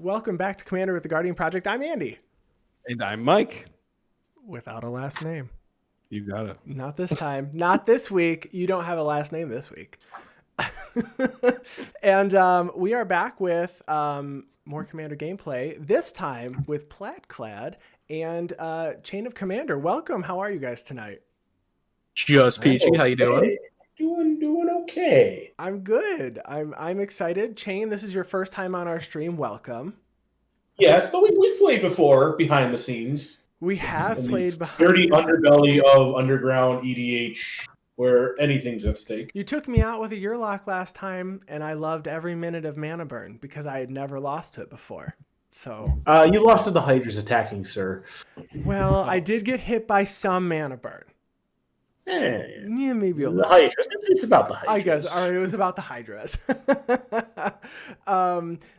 Welcome back to Commander with the Guardian Project. I'm Andy. And I'm Mike. Without a last name. You got it. Not this time. Not this week. You don't have a last name this week. And we are back with more Commander gameplay, this time with Plaidclad and Chain of Commander. Welcome. How are you guys tonight? Just peachy. How you doing? Doing okay. I'm good. I'm excited. Chain, this is your first time on our stream. Welcome. Yes, but we've played before behind the scenes. We have played behind dirty the scenes. underbelly of underground EDH, where anything's at stake. You took me out with a Yearlock last time, and I loved every minute of Mana Burn because I had never lost to it before. So you lost to the Hydras attacking, sir. well, I did get hit by some Mana Burn. Yeah, maybe a The little. Hydras. It's about the Hydras. I guess. All right, it was about the Hydras.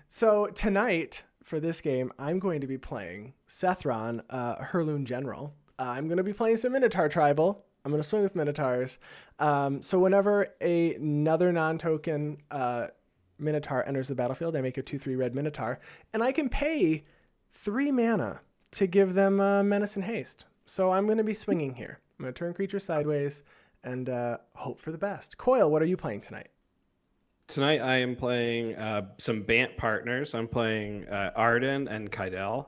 So tonight, for this game, I'm going to be playing Sethron, Hurloon General. I'm going to be playing some Minotaur Tribal. I'm going to swing with Minotaurs. So whenever another non-token Minotaur enters the battlefield, I make a 2/3 red Minotaur, and I can pay 3 mana to give them Menace and Haste. So I'm going to be swinging here. I'm going to turn creatures sideways and hope for the best. Coil, what are you playing tonight? Tonight I am playing some Bant partners. I'm playing Ardenn and Kydele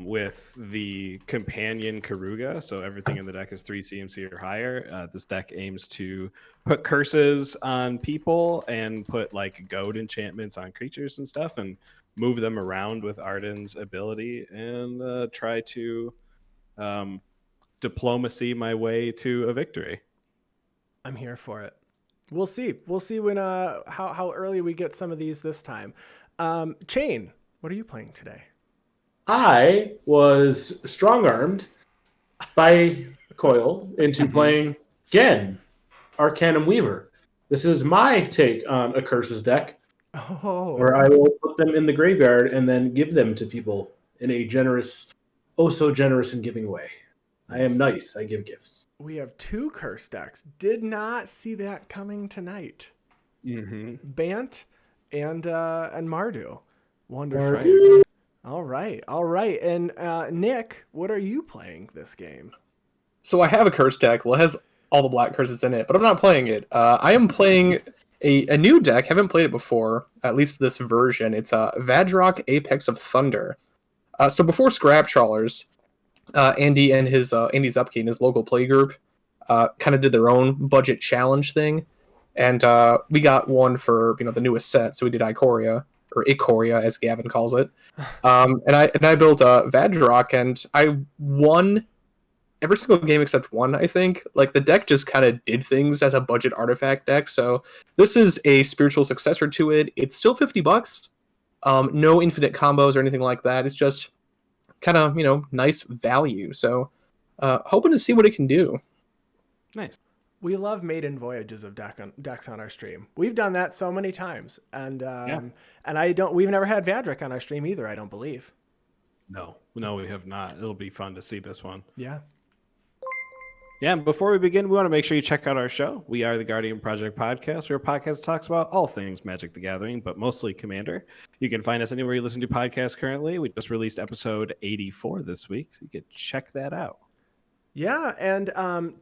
with the companion Karuga. So everything in the deck is 3 CMC or higher. This deck aims to put curses on people and put like goad enchantments on creatures and stuff and move them around with Ardenn's ability and try to diplomacy my way to a victory. I'm here for it. We'll see. We'll see when how early we get some of these this time. Chain, what are you playing today? I was strong-armed by Coil into playing Ghen, Arcanum Weaver. This is my take on a Curses deck, where I will put them in the graveyard and then give them to people in a generous, oh so generous in giving way. I am nice. I give gifts. We have 2 curse decks. Did not see that coming tonight. Mm-hmm. Bant and Mardu. Wonderful. Right. All right. And Nick, what are you playing this game? So I have a curse deck. Well, it has all the black curses in it, but I'm not playing it. I am playing a new deck. Haven't played it before, at least this version. It's Vadrok Apex of Thunder. So before Scrap Trawlers, Andy and Andy's Upkey and his local play group kind of did their own budget challenge thing, and we got one for the newest set. So we did Ikoria, or Ikoria as Gavin calls it, and I built Vadrok, and I won every single game except one. I think like the deck just kind of did things as a budget artifact deck. So this is a spiritual successor to it. It's still $50. No infinite combos or anything like that. It's just kind of nice value. So hoping to see what it can do. Nice. We love maiden voyages of decks on our stream. We've done that so many times, and we've never had Vadrok on our stream either. I don't believe. No, we have not. It'll be fun to see this one. Yeah. Yeah, and before we begin, we want to make sure you check out our show. We are the Guardian Project Podcast, where a podcast talks about all things Magic the Gathering, but mostly Commander. You can find us anywhere you listen to podcasts currently. We just released episode 84 this week, so you can check that out. Yeah, and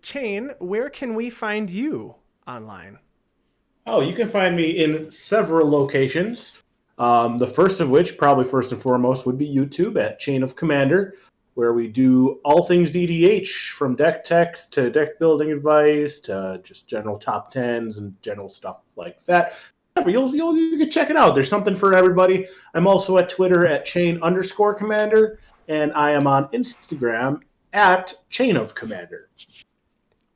Chain, where can we find you online? Oh, you can find me in several locations. The first of which, probably first and foremost, would be YouTube at Chain of Commander, where we do all things EDH, from deck techs to deck building advice to just general top 10s and general stuff like that. You can check it out. There's something for everybody. I'm also at Twitter at Chain_Commander, and I am on Instagram at Chain of Commander.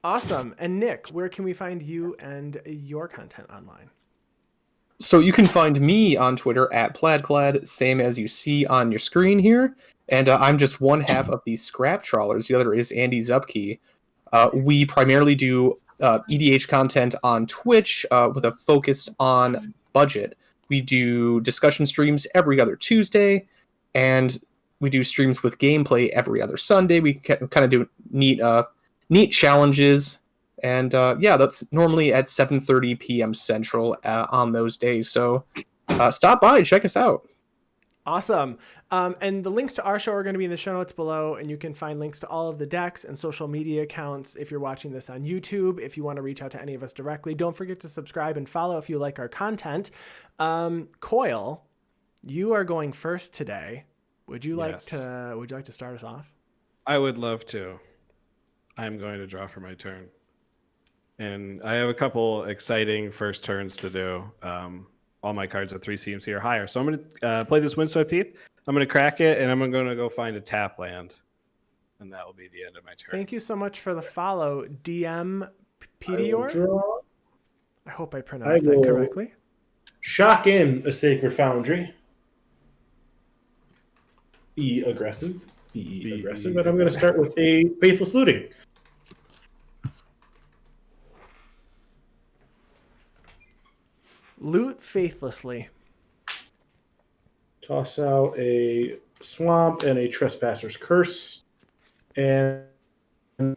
Awesome. And Nick, where can we find you and your content online? So you can find me on Twitter at Plaidclad, same as you see on your screen here. And I'm just one half of the Scrap Trawlers. The other is Andy's Upkey. We primarily do EDH content on Twitch with a focus on budget. We do discussion streams every other Tuesday, and we do streams with gameplay every other Sunday. We kind of do neat challenges, and that's normally at 7:30 p.m. Central on those days. So stop by, check us out. Awesome. And the links to our show are going to be in the show notes below, and you can find links to all of the decks and social media accounts if you're watching this on YouTube. If you want to reach out to any of us directly, don't forget to subscribe and follow if you like our content. Coil, you are going first today. Would you like to start us off? I would love to. I'm going to draw for my turn. And I have a couple exciting first turns to do. All my cards at 3 CMC or higher. So I'm going to play this Windswept Heath. I'm going to crack it, and I'm going to go find a tap land. And that will be the end of my turn. Thank you so much for the follow, DM Pedior. I hope I pronounced that correctly. Shock in a Sacred Foundry. Be aggressive. Be aggressive. And I'm going to start with a Faithless Looting. Loot faithlessly. Toss out a Swamp and a Trespasser's Curse. And Oh,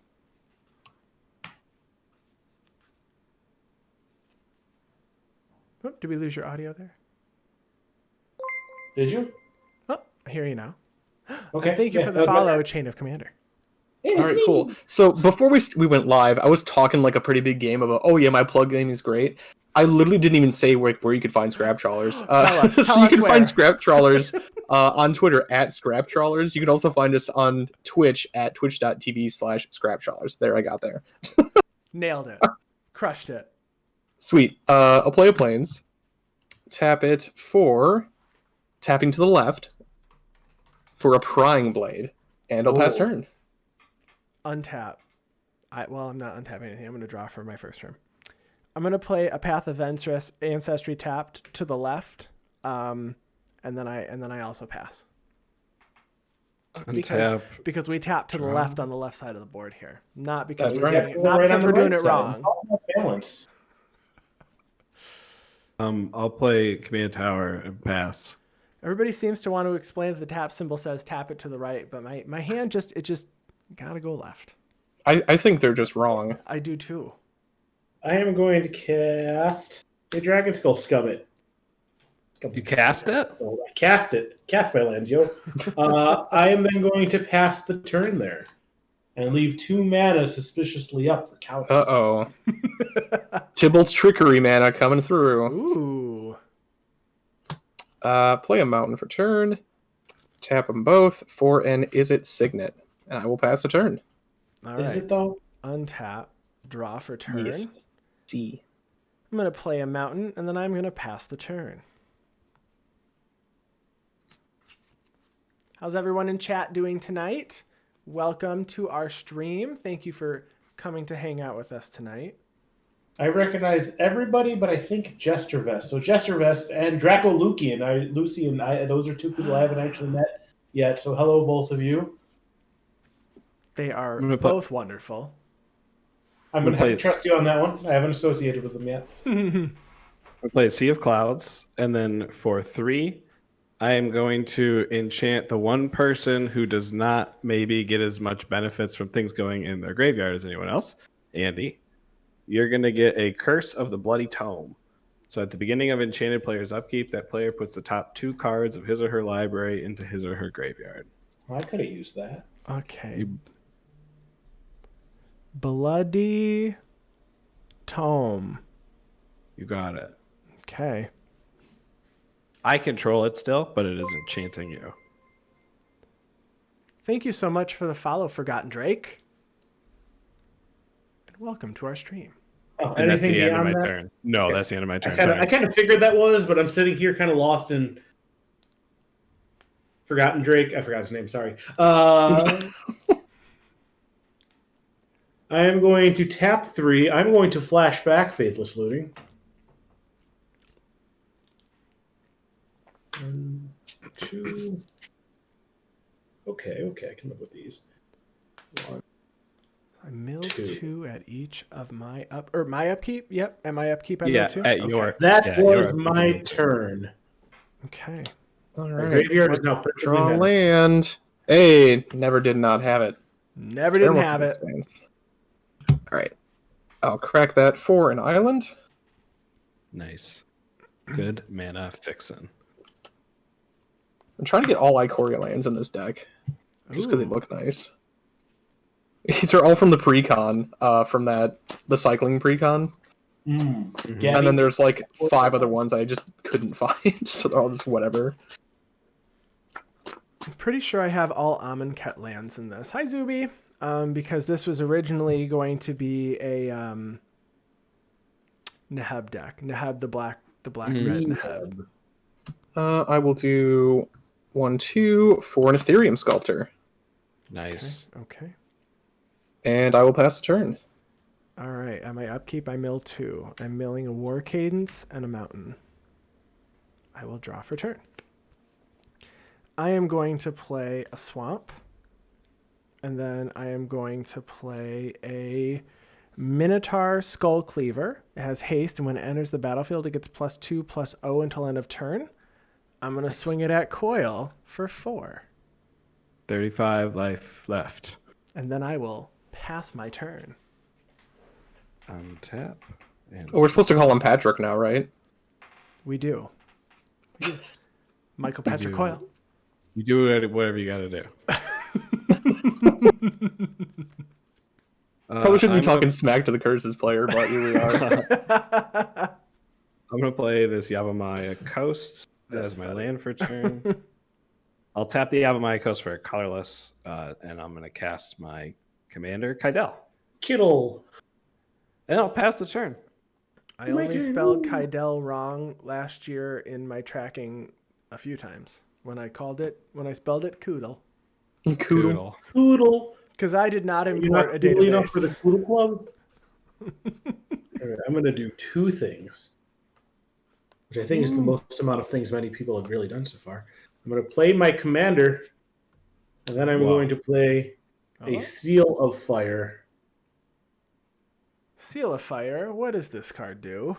did we lose your audio there? did you? Oh, I hear you now. Okay. Thank you for the follow, Chain of Commander. All right, cool. So before we went live, I was talking like a pretty big game about, oh yeah, my plug game is great. I literally didn't even say where you could find Scrap Trawlers. Tell so you us can where. find Scrap Trawlers on Twitter at Scrap Trawlers. You can also find us on Twitch at twitch.tv/Scrap Trawlers. There, I got there. Nailed it. Crushed it. Sweet. I'll play a Plains. Tap it for tapping to the left for a Prying Blade. And I'll pass turn. Untap. I'm not untapping anything. I'm going to draw for my first turn. I'm going to play a Path of Ancestry tapped to the left, and then I also pass. Because we tap to the left on the left side of the board here, not because we're doing it wrong. Balance. I'll play Command Tower and pass. Everybody seems to want to explain that the tap symbol says tap it to the right, but my hand just gotta go left. I think they're just wrong. I do too. I am going to cast a Dragon Skull Scummit. You cast it? Oh, I cast it. Cast my lands, yo. I am then going to pass the turn there and leave 2 mana suspiciously up for counter. Uh-oh. Tybalt's Trickery mana coming through. Ooh. Play a Mountain for turn. Tap them both for an Is It Signet. And I will pass the turn. All right. Is it though? Untap. Draw for turn. Yes. See. I'm going to play a Mountain, and then I'm going to pass the turn. How's everyone in chat doing tonight? Welcome to our stream. Thank you for coming to hang out with us tonight. I recognize everybody, but I think Jestervest. So Jestervest and Draco Lucian. Those are 2 people I haven't actually met yet. So hello, both of you. They are both wonderful. I'm going to have to trust you on that one. I haven't associated with them yet. I'll play Sea of Clouds, and then for 3, I am going to enchant the one person who does not maybe get as much benefits from things going in their graveyard as anyone else. Andy, you're going to get a Curse of the Bloody Tome. So at the beginning of enchanted player's upkeep, that player puts the top 2 cards of his or her library into his or her graveyard. Well, I could have used that. Okay. Bloody Tome. You got it. Okay. I control it still, but it is enchanting you. Thank you so much for the follow, Forgotten Drake. And welcome to our stream. Oh, And that's the end of my that? turn. No, that's the end of my turn. I kind of figured that was, but I'm sitting here kind of lost in Forgotten Drake. I forgot his name. Sorry. I am going to tap 3. I'm going to flash back Faithless Looting. 1, 2. Okay, I can live with these. 1. I milled 2 at each of my upkeep. Yep, at my upkeep I Yeah, milled 2. at Okay. your That was my turn. Okay. All My right. graveyard is now perfectly Draw met. land. Hey, never did not have it. Never didn't have it. All right. I'll crack that for an island. Nice. Good mana fixin'. I'm trying to get all Ikoria lands in this deck, just because they Ooh. look nice. These are all from the precon, from the cycling precon. Yeah, And then there's like 5 other ones I just couldn't find, so they're all just whatever. I'm pretty sure I have all Amonkhet lands in this. Hi, Zuby. Because this was originally going to be a Neheb deck. Neheb, the black red Neheb. I will do 1, 2 for an Ethereum Sculptor, Nice. Okay. and I will pass the turn. All right. On my upkeep, I mill 2. I'm milling a War Cadence and a Mountain. I will draw for turn. I am going to play a Swamp. And then I am going to play a Minotaur Skull Cleaver. It has haste, and when it enters the battlefield, it gets +2/+0 until end of turn. I'm going to swing it at Coil for 4. 35 life left. And then I will pass my turn. Untap. And Oh, we're supposed to call him Patrick now, right? We do. Michael Patrick do. Coyle. you do whatever you got to do. Probably shouldn't I'm be talking smack to the Curses player, but here we are. I'm going to play this Yavimaya Coast as my land for turn. I'll tap the Yavimaya Coast for a colorless, and I'm going to cast my commander, Kydele. Kittle. And I'll pass the turn. I only spelled Kydele wrong last year in my tracking a few times. When I spelled it Koodle. Koodle. Poodle. Because I did not You're import not a cool enough for database. the Poodle Club? All right, I'm going to do 2 things, which I think is the most amount of things many people have really done so far. I'm going to play my commander, and then I'm going to play a Seal of Fire. Seal of Fire. What does this card do?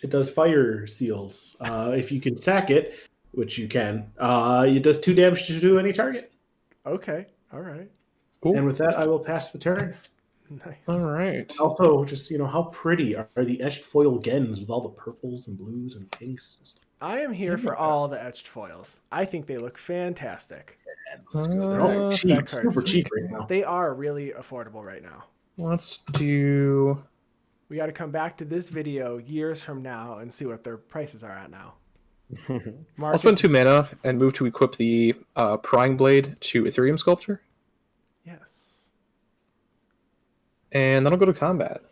It does fire seals. If you can sack it, which you can, it does 2 damage to any target. Okay. All right. Cool. And with that, I will pass the turn. Nice. All right. Also, just, how pretty are the etched foil Gens with all the purples and blues and pinks and stuff. I am here for all the etched foils. I think they look fantastic. They're also cheap, that card's super cheap right now. They are really affordable right now. Let's do... We got to come back to this video years from now and see what their prices are at now. I'll spend 2 mana and move to equip the Prying Blade to Ethereum Sculptor. Yes. And then I'll go to combat.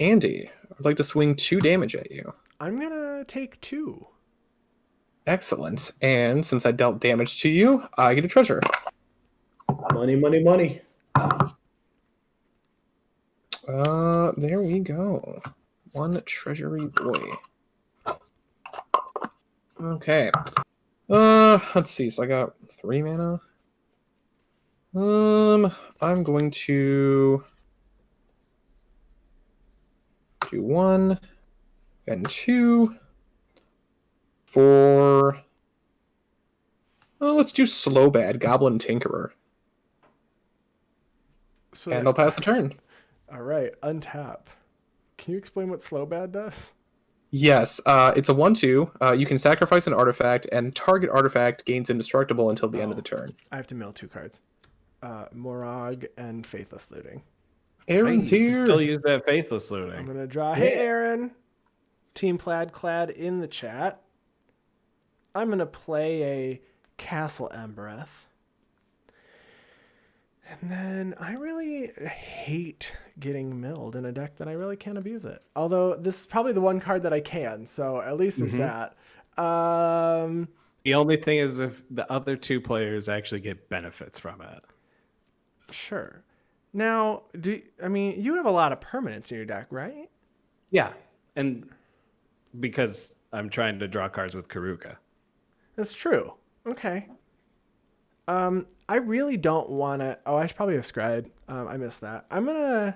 Andy, I'd like to swing 2 damage at you. I'm going to take 2. Excellent. And since I dealt damage to you, I get a treasure. Money, money, money. There we go. 1 treasury boy. Okay. Let's see. So I got 3 mana. I'm going to do 1 and 2 for... let's do Slow Bad, Goblin Tinkerer. So And I'll pass the turn. All right. Untap. Can you explain what Slow Bad does? Yes, it's a 1/2. You can sacrifice an artifact, and target artifact gains indestructible until the end of the turn. I have to mill 2 cards. Morag and Faithless Looting. Aaron's You can here. still use that Faithless I'm Looting. going to draw. Hey, Aaron. Team Plaid Clad in the chat. I'm going to play a Castle Embereth. And then I really hate getting milled in a deck that I really can't abuse it. Although this is probably the one card that I can, so at least there's that. The only thing is if the other 2 players actually get benefits from it. Sure. Now, you have a lot of permanents in your deck, right? Yeah, and because I'm trying to draw cards with Karuka. That's true. Okay. I really don't want to... Oh, I should probably have Scryed. I missed that. I'm going to...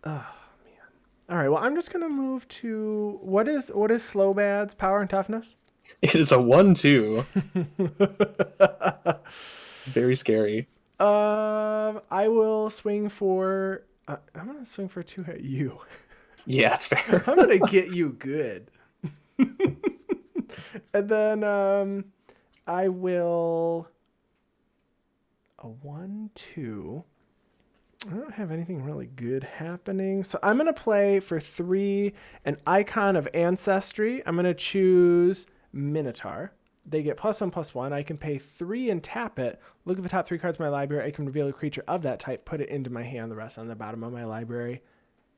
Oh, man. All right, well, I'm just going to move to... What is Slow Bad's power and toughness? It is a 1/2. It's very scary. I will swing for... I'm going to swing for 2 at you. Yeah, it's fair. I'm going to get you good. And then I will a 1-2. I don't have anything really good happening. So I'm going to play for 3 an Icon of Ancestry. I'm going to choose Minotaur. They get +1/+1. I can pay 3 and tap it. Look at the top 3 cards of my library. I can reveal a creature of that type, put it into my hand, the rest on the bottom of my library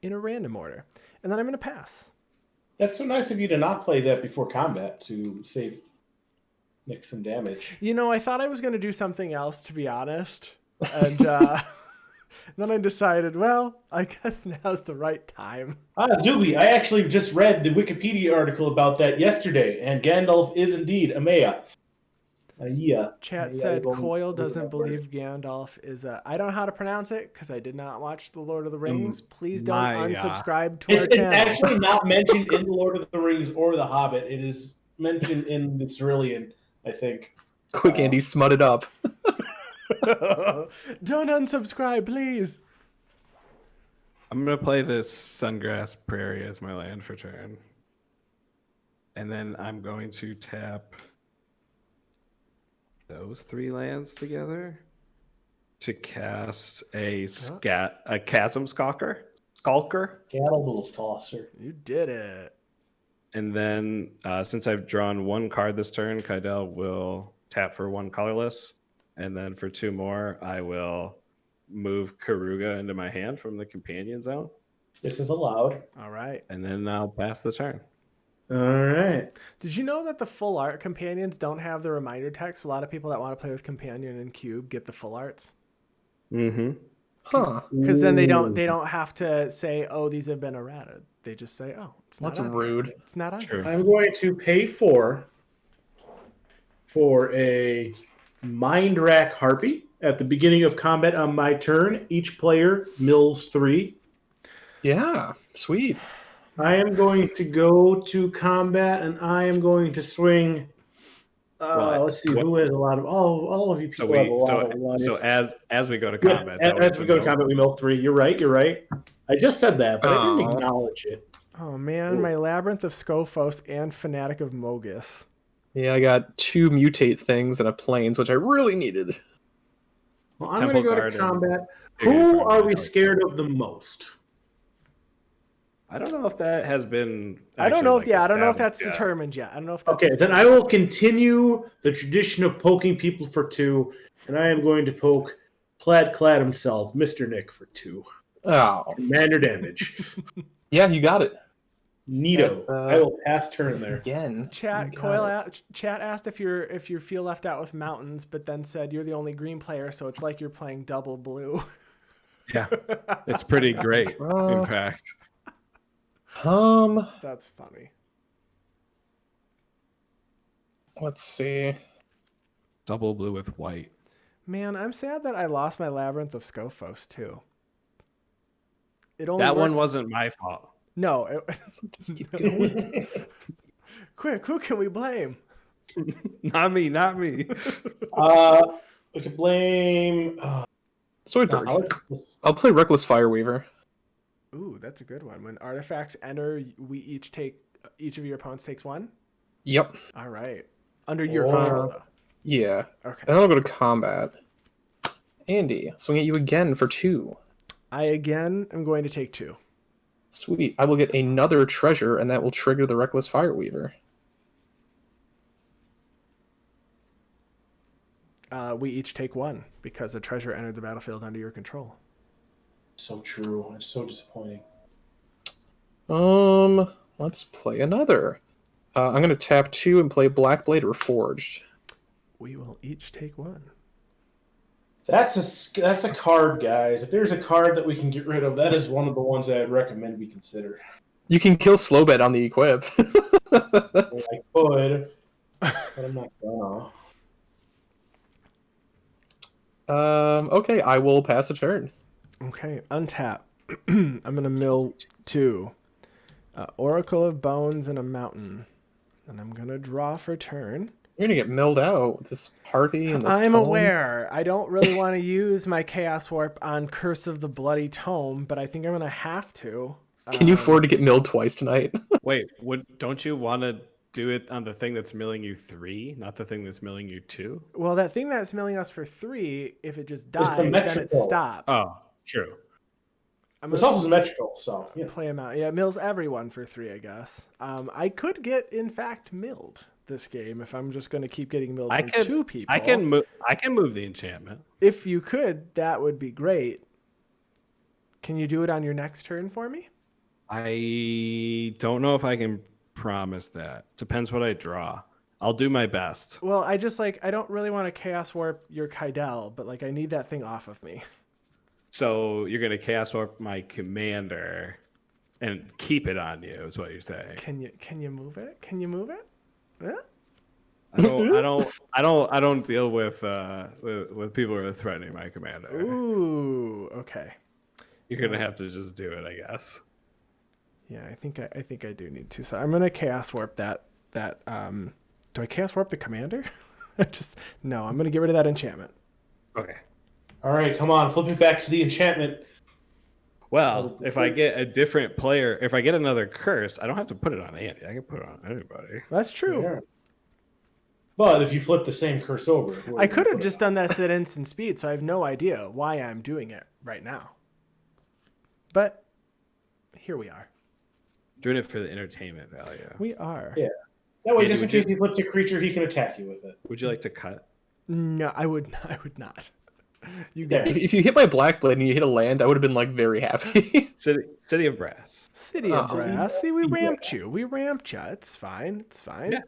in a random order. And then I'm going to pass. That's so nice of you to not play that before combat to save Nick some damage. You know, I thought I was going to do something else, to be honest. And then I decided, well, I guess now's the right time. Zuby, I actually just read the Wikipedia article about that yesterday, and Gandalf is indeed a Maya. Chat said Coyle doesn't believe Gandalf is a... I don't know how to pronounce it because I did not watch The Lord of the Rings. Please don't unsubscribe to our channel. It's actually not mentioned in The Lord of the Rings or The Hobbit. It is mentioned in the Cerulean, I think. Quick, Andy, smut it up. Don't unsubscribe, please. I'm going to play this Sungrass Prairie as my land for turn. And then I'm going to tap those 3 lands together to cast a Chasm Skulker. Gandalf's Tosser. You did it. And then since I've drawn 1 card this turn, Kydele will tap for 1 colorless. And then for 2 more, I will move Karuga into my hand from the companion zone. This is allowed. All right. And then I'll pass the turn. All right. Did you know that the full art companions don't have the reminder text? A lot of people that want to play with companion and cube get the full arts. Mm-hmm. Huh. Because then they don't have to say, oh, these have been errated. They just say, oh, it's not That's on rude. here. It's not on True. here. I'm going to pay for a Mind Rack Harpy. At the beginning of combat on my turn, each player mills 3. Yeah, sweet. I am going to go to combat, and I am going to swing. Let's see, who has a lot of all of you people have a lot of life. So as we go to combat, as we go to combat, we mill 3. You're right. I just said that, but I didn't acknowledge it. Oh man, my Labyrinth of Skophos and Fanatic of Mogus. Yeah, I got 2 mutate things and a planes, which I really needed. Well, I'm going to go to combat. Who are we scared of the most? I don't know if that has been. I don't know if established that's yet. determined yet. I don't know if that's Okay, then I will continue the tradition of poking people for 2, and I am going to poke Plaid Clad himself, Mr. Nick, for 2. Oh. Commander damage. Yeah, you got it. Neato. I will pass turn there. Again. Chat asked if you feel left out with mountains, but then said you're the only green player, so it's like you're playing double blue. Yeah, it's pretty great. In fact, That's funny. Let's see. double blue with white. Man, I'm sad that I lost my Labyrinth of Skophos too. That one wasn't my fault. No. Just keep going. Quick, who can we blame? Not me. We could blame Swordberg. I'll play Reckless Fireweaver. Ooh, that's a good one. When artifacts enter, each of your opponents takes 1? Yep. All right. Under your control, though. Yeah. Okay. And then I'll go to combat. Andy, swing at you again for 2. I again am going to take 2. Sweet. I will get another treasure, and that will trigger the Reckless Fireweaver. We each take 1 because a treasure entered the battlefield under your control. So true. It's so disappointing. Let's play another. I'm going to tap 2 and play Blackblade Reforged. We will each take 1. That's a card, guys. If there's a card that we can get rid of, that is one of the ones that I'd recommend we consider. You can kill Slowbed on the equip. I could, but I'm not gonna. Okay, I will pass a turn. Okay, untap. I'm going to mill 2. Oracle of Bones and a Mountain. And I'm going to draw for turn. You're going to get milled out with this party and this I'm tome. aware. I don't really want to use my Chaos Warp on Curse of the Bloody Tome, but I think I'm going to have to. Can you afford to get milled twice tonight? Wait, don't you want to do it on the thing that's milling you 3, not the thing that's milling you 2? Well, that thing that's milling us for 3, if it just It's dies, then it symmetrical. stops. Oh, true. I'm It's gonna also symmetrical, so yeah. play him out. Yeah, it mills everyone for 3, I guess. I could get, in fact, milled this game if I'm just going to keep getting milled from 2 people. I can move the enchantment. If you could, that would be great. Can you do it on your next turn for me? I don't know if I can promise that. Depends what I draw. I'll do my best. Well, I don't really want to Chaos Warp your Kydele, but I need that thing off of me. So you're gonna Chaos Warp my commander and keep it on you, is what you're saying. Can you move it? Can you move it? Yeah? I don't deal with people who are threatening my commander. Ooh, okay. You're gonna have to just do it, I guess. Yeah, I think I do need to. So I'm gonna Chaos Warp that. Do I Chaos Warp the commander? No. I'm gonna get rid of that enchantment. Okay. All right, come on, flip it back to the enchantment. Well, if I get a different player, if I get another curse, I don't have to put it on Andy. I can put it on anybody. That's true. Yeah. But if you flip the same curse over, I could have just done that at instant speed, so I have no idea why I'm doing it right now. But here we are. Doing it for the entertainment value. We are. Yeah. That way, Andy, just in case he flips a creature, he can attack you with it. Would you like to cut? No, I would not. You Yeah. get it. If you hit my black blade and you hit a land, I would have been very happy. City of Brass. City of Oh, Brass. See, we yeah. ramped you. We ramped you. It's fine. It's fine. Yeah.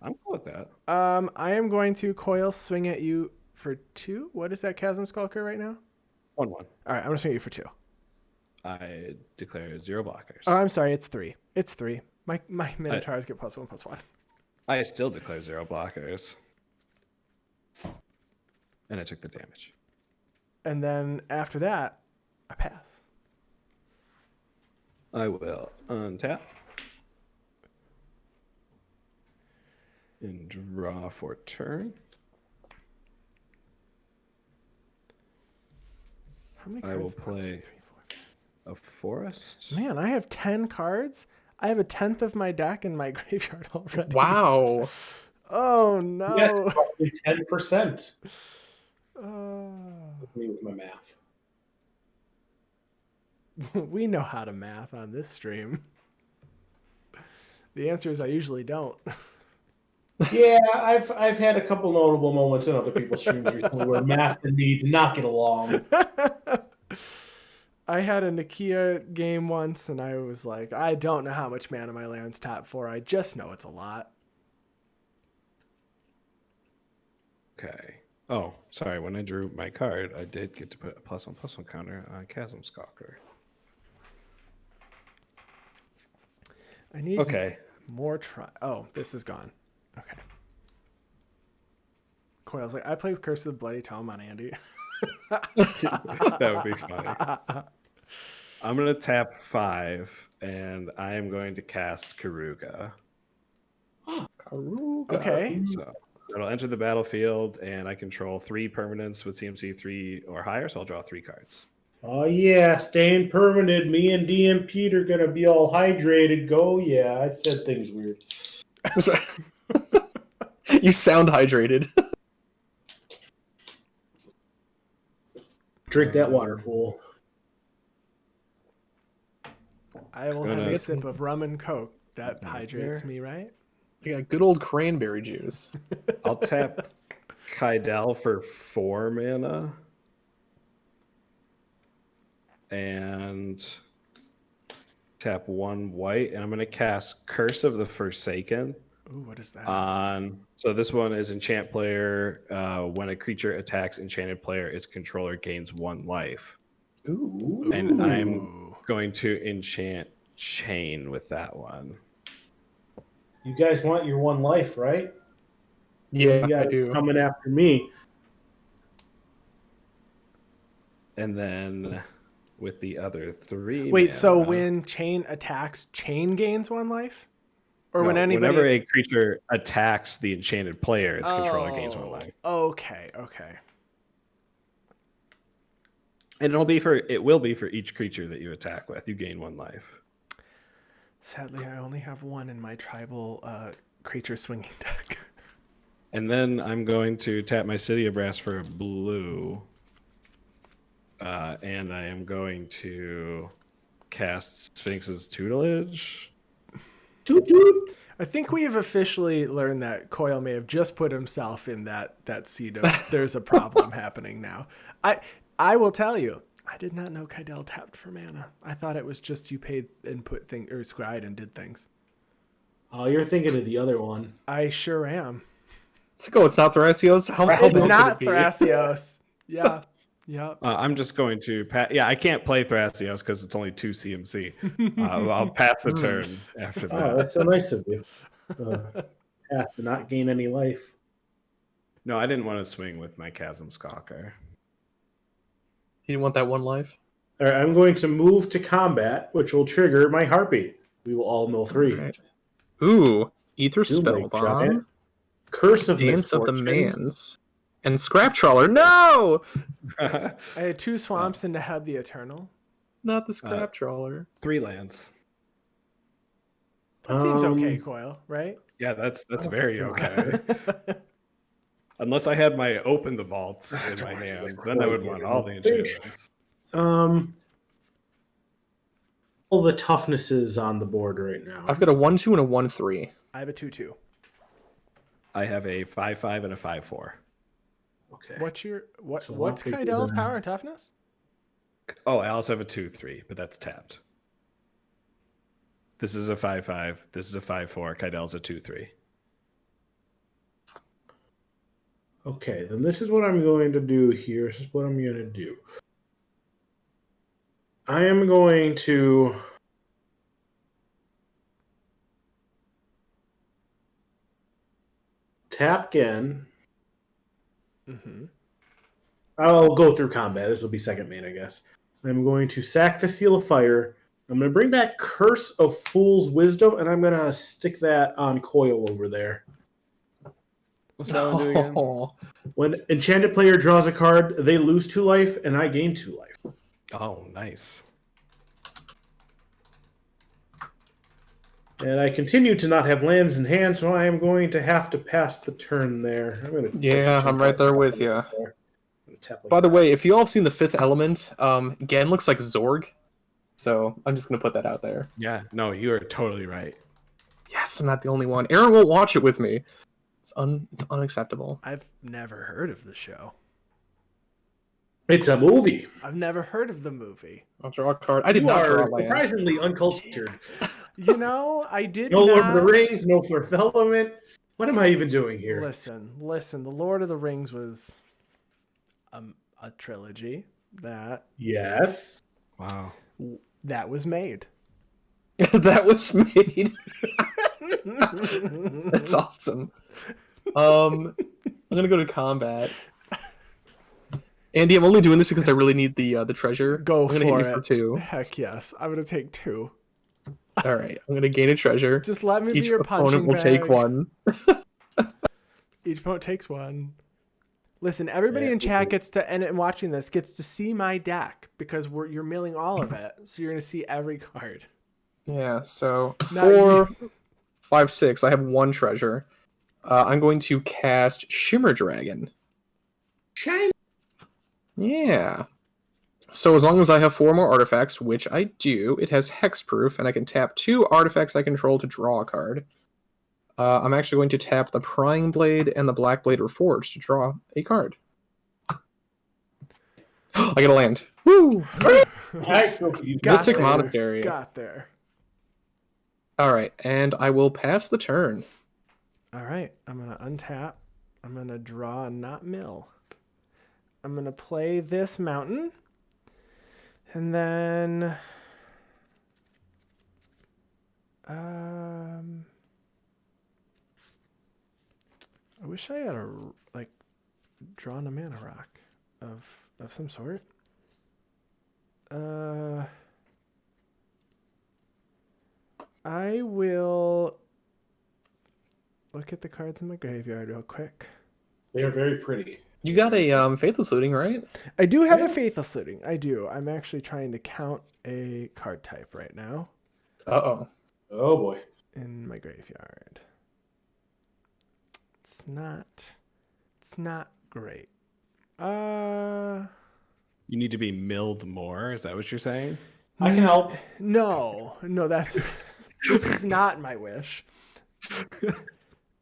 I'm cool with that. I am going to coil swing at you for 2. What is that Chasm Skulker right now? 1/1. All right, I'm gonna swing at you for 2. I declare 0 blockers. Oh, I'm sorry. It's 3. It's 3. My Minotaurs get +1/+1. I still declare 0 blockers. And I took the damage. And then after that, I pass. I will untap. And draw for turn. How many I cards? will 1, 2, play 3, 4. a forest. Man, I have 10 cards. I have a 10th of my deck in my graveyard already. Wow. Oh no. Yes, probably 10%. Oh. With me with my math. We know how to math on this stream. The answer is I usually don't. Yeah, I've had a couple notable moments in other people's streams recently where math and me did not get along. I had a Nakia game once, and I was like, I don't know how much mana my land's tapped for. I just know it's a lot. Okay. Oh, sorry. When I drew my card, I did get to put a +1/+1 counter on Chasm Skulker. I need Okay. more try. Oh, this is gone. Okay. Coil's like, I play Curse of the Bloody Tome on Andy. That would be funny. I'm going to tap 5, and I am going to cast Karuga. Karuga. Okay. So it'll enter the battlefield, and I control 3 permanents with CMC 3 or higher, so I'll draw 3 cards. Oh yeah, staying permanent. Me and DMP are gonna be all hydrated. Go, yeah. I said things weird. You sound hydrated. Drink that water, fool. I will have a sip of rum and coke. That Right hydrates here. me, right? You got good old cranberry juice. I'll tap Kydele for 4 mana. And tap 1 white. And I'm going to cast Curse of the Forsaken. Ooh, what is that? So this one is enchant player. When a creature attacks enchanted player, its controller gains 1 life. Ooh. And I'm Ooh. going to enchant Chain with that one. You guys want your 1 life, right? Yeah, You I guys do. coming after me. And then with the other 3 Wait, so mana- when Chain attacks, Chain gains 1 life? Or No, when anybody... whenever a creature attacks the enchanted player, its controller gains 1 life. Okay. And it will be for each creature that you attack with. You gain 1 life. Sadly, I only have 1 in my tribal creature swinging deck. And then I'm going to tap my City of Brass for a blue. And I am going to cast Sphinx's Tutelage. Toot toot. I think we have officially learned that Coyle may have just put himself in that seat of there's a problem happening now. I will tell you, I did not know Kydele tapped for mana. I thought it was just you paid and put things or scryed and did things. Oh, you're thinking of the other one. I sure am. Let's go. It's not Thrasios. How It's broke could not it be? Thrasios. Yeah. Yep. I'm just going to I can't play Thrasios because it's only 2 CMC. I'll pass the turn after that. Oh, that's so nice of you. Path to not gain any life. No, I didn't want to swing with my Chasm Stalker. You didn't want that one life? All right, I'm going to move to combat, which will trigger my Heartbeat. We will all mill 3. Right. Ooh, Ether Doomlink Spellbomb, Giant, Curse of Dance of the Misfortunes. Mans, and Scrap Trawler. No! I had 2 swamps and to have the Eternal. Not the Scrap Trawler. 3 lands. That seems okay, Coyle, right? Yeah, that's very okay. Unless I had my Open the Vaults in my hand, then I would want all the enchantments. All the toughnesses on the board right now. I've got a 1-2 and a 1-3. I have a 2/2. I have a 5/5 and a 5/4. Okay. What's So what's I'll take Kydele's the- power and toughness? Oh, I also have a 2/3, but that's tapped. This is a 5/5. This is a 5/4. Kydele's a 2/3. Okay, then this is what I'm going to do here. This is what I'm going to do. I am going to tap Ghen. Mm-hmm. I'll go through combat. This will be second main, I guess. I'm going to sack the Seal of Fire. I'm going to bring back Curse of Fool's Wisdom, and I'm going to stick that on Coil over there. What's that one do again? Oh, When enchanted player draws a card, they lose 2 life, and I gain 2 life. Oh, nice. And I continue to not have lands in hand, so I am going to have to pass the turn there. I'm gonna Yeah, I'm right there with you. Tap like by the that. way, if you all have seen The Fifth Element, Ghen looks like Zorg. So I'm just going to put that out there. Yeah, no, you are totally right. Yes, I'm not the only one. Aaron won't watch it with me. It's unacceptable. I've never heard of the show. It's a movie. I've never heard of the movie. I'll draw a card. I did You not draw are a land. surprisingly uncultured. You know, I did No not... Lord of the Rings, no Fifth Element. What am I even doing here? Listen. The Lord of the Rings was a trilogy that Yes. Wow. was made. That was made. That's awesome. I'm gonna go to combat. Andy, I'm only doing this because I really need the treasure. Go I'm gonna for hit you it. for 2. Heck yes. I'm going to take 2. All right, I'm gonna gain a treasure. Just let me be Each your punching opponent will take bag. 1. Each opponent takes 1. Listen, everybody Yeah, in chat gets to, and watching this, gets to see my deck because you're milling all of it. So you're going to see every card. Yeah. So Now 4, 5, 6. I have 1 treasure. I'm going to cast Shimmer Dragon. Shine. Yeah. So as long as I have 4 more artifacts, which I do, it has hexproof, and I can tap 2 artifacts I control to draw a card. I'm actually going to tap the Prying Blade and the Black Blade Reforged to draw a card. I get a land. Woo! Nice. Mystic there. Monastery. Got there. All right, and I will pass the turn. All right. I'm going to untap. I'm going to draw and not mill. I'm going to play this mountain. And then... I wish I had drawn a mana rock of some sort. I will look at the cards in my graveyard real quick. They are very pretty. You got a Faithless Looting, right? I do have a Faithless Looting. I do. I'm actually trying to count a card type right now Uh-oh. Oh boy. in my graveyard. not great. You need to be milled more. Is that what you're saying? I can help. No, this is not my wish.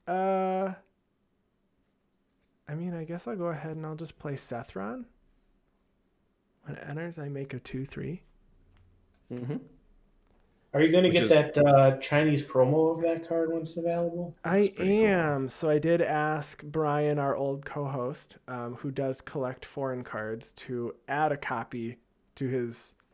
I mean, I guess I'll go ahead and I'll just play Sethron. When it enters, I make a 2/3. Mm-hmm. Are you going to get that Chinese promo of that card once it's available? I cool. am. So I did ask Brian, our old co-host, who does collect foreign cards, to add a copy to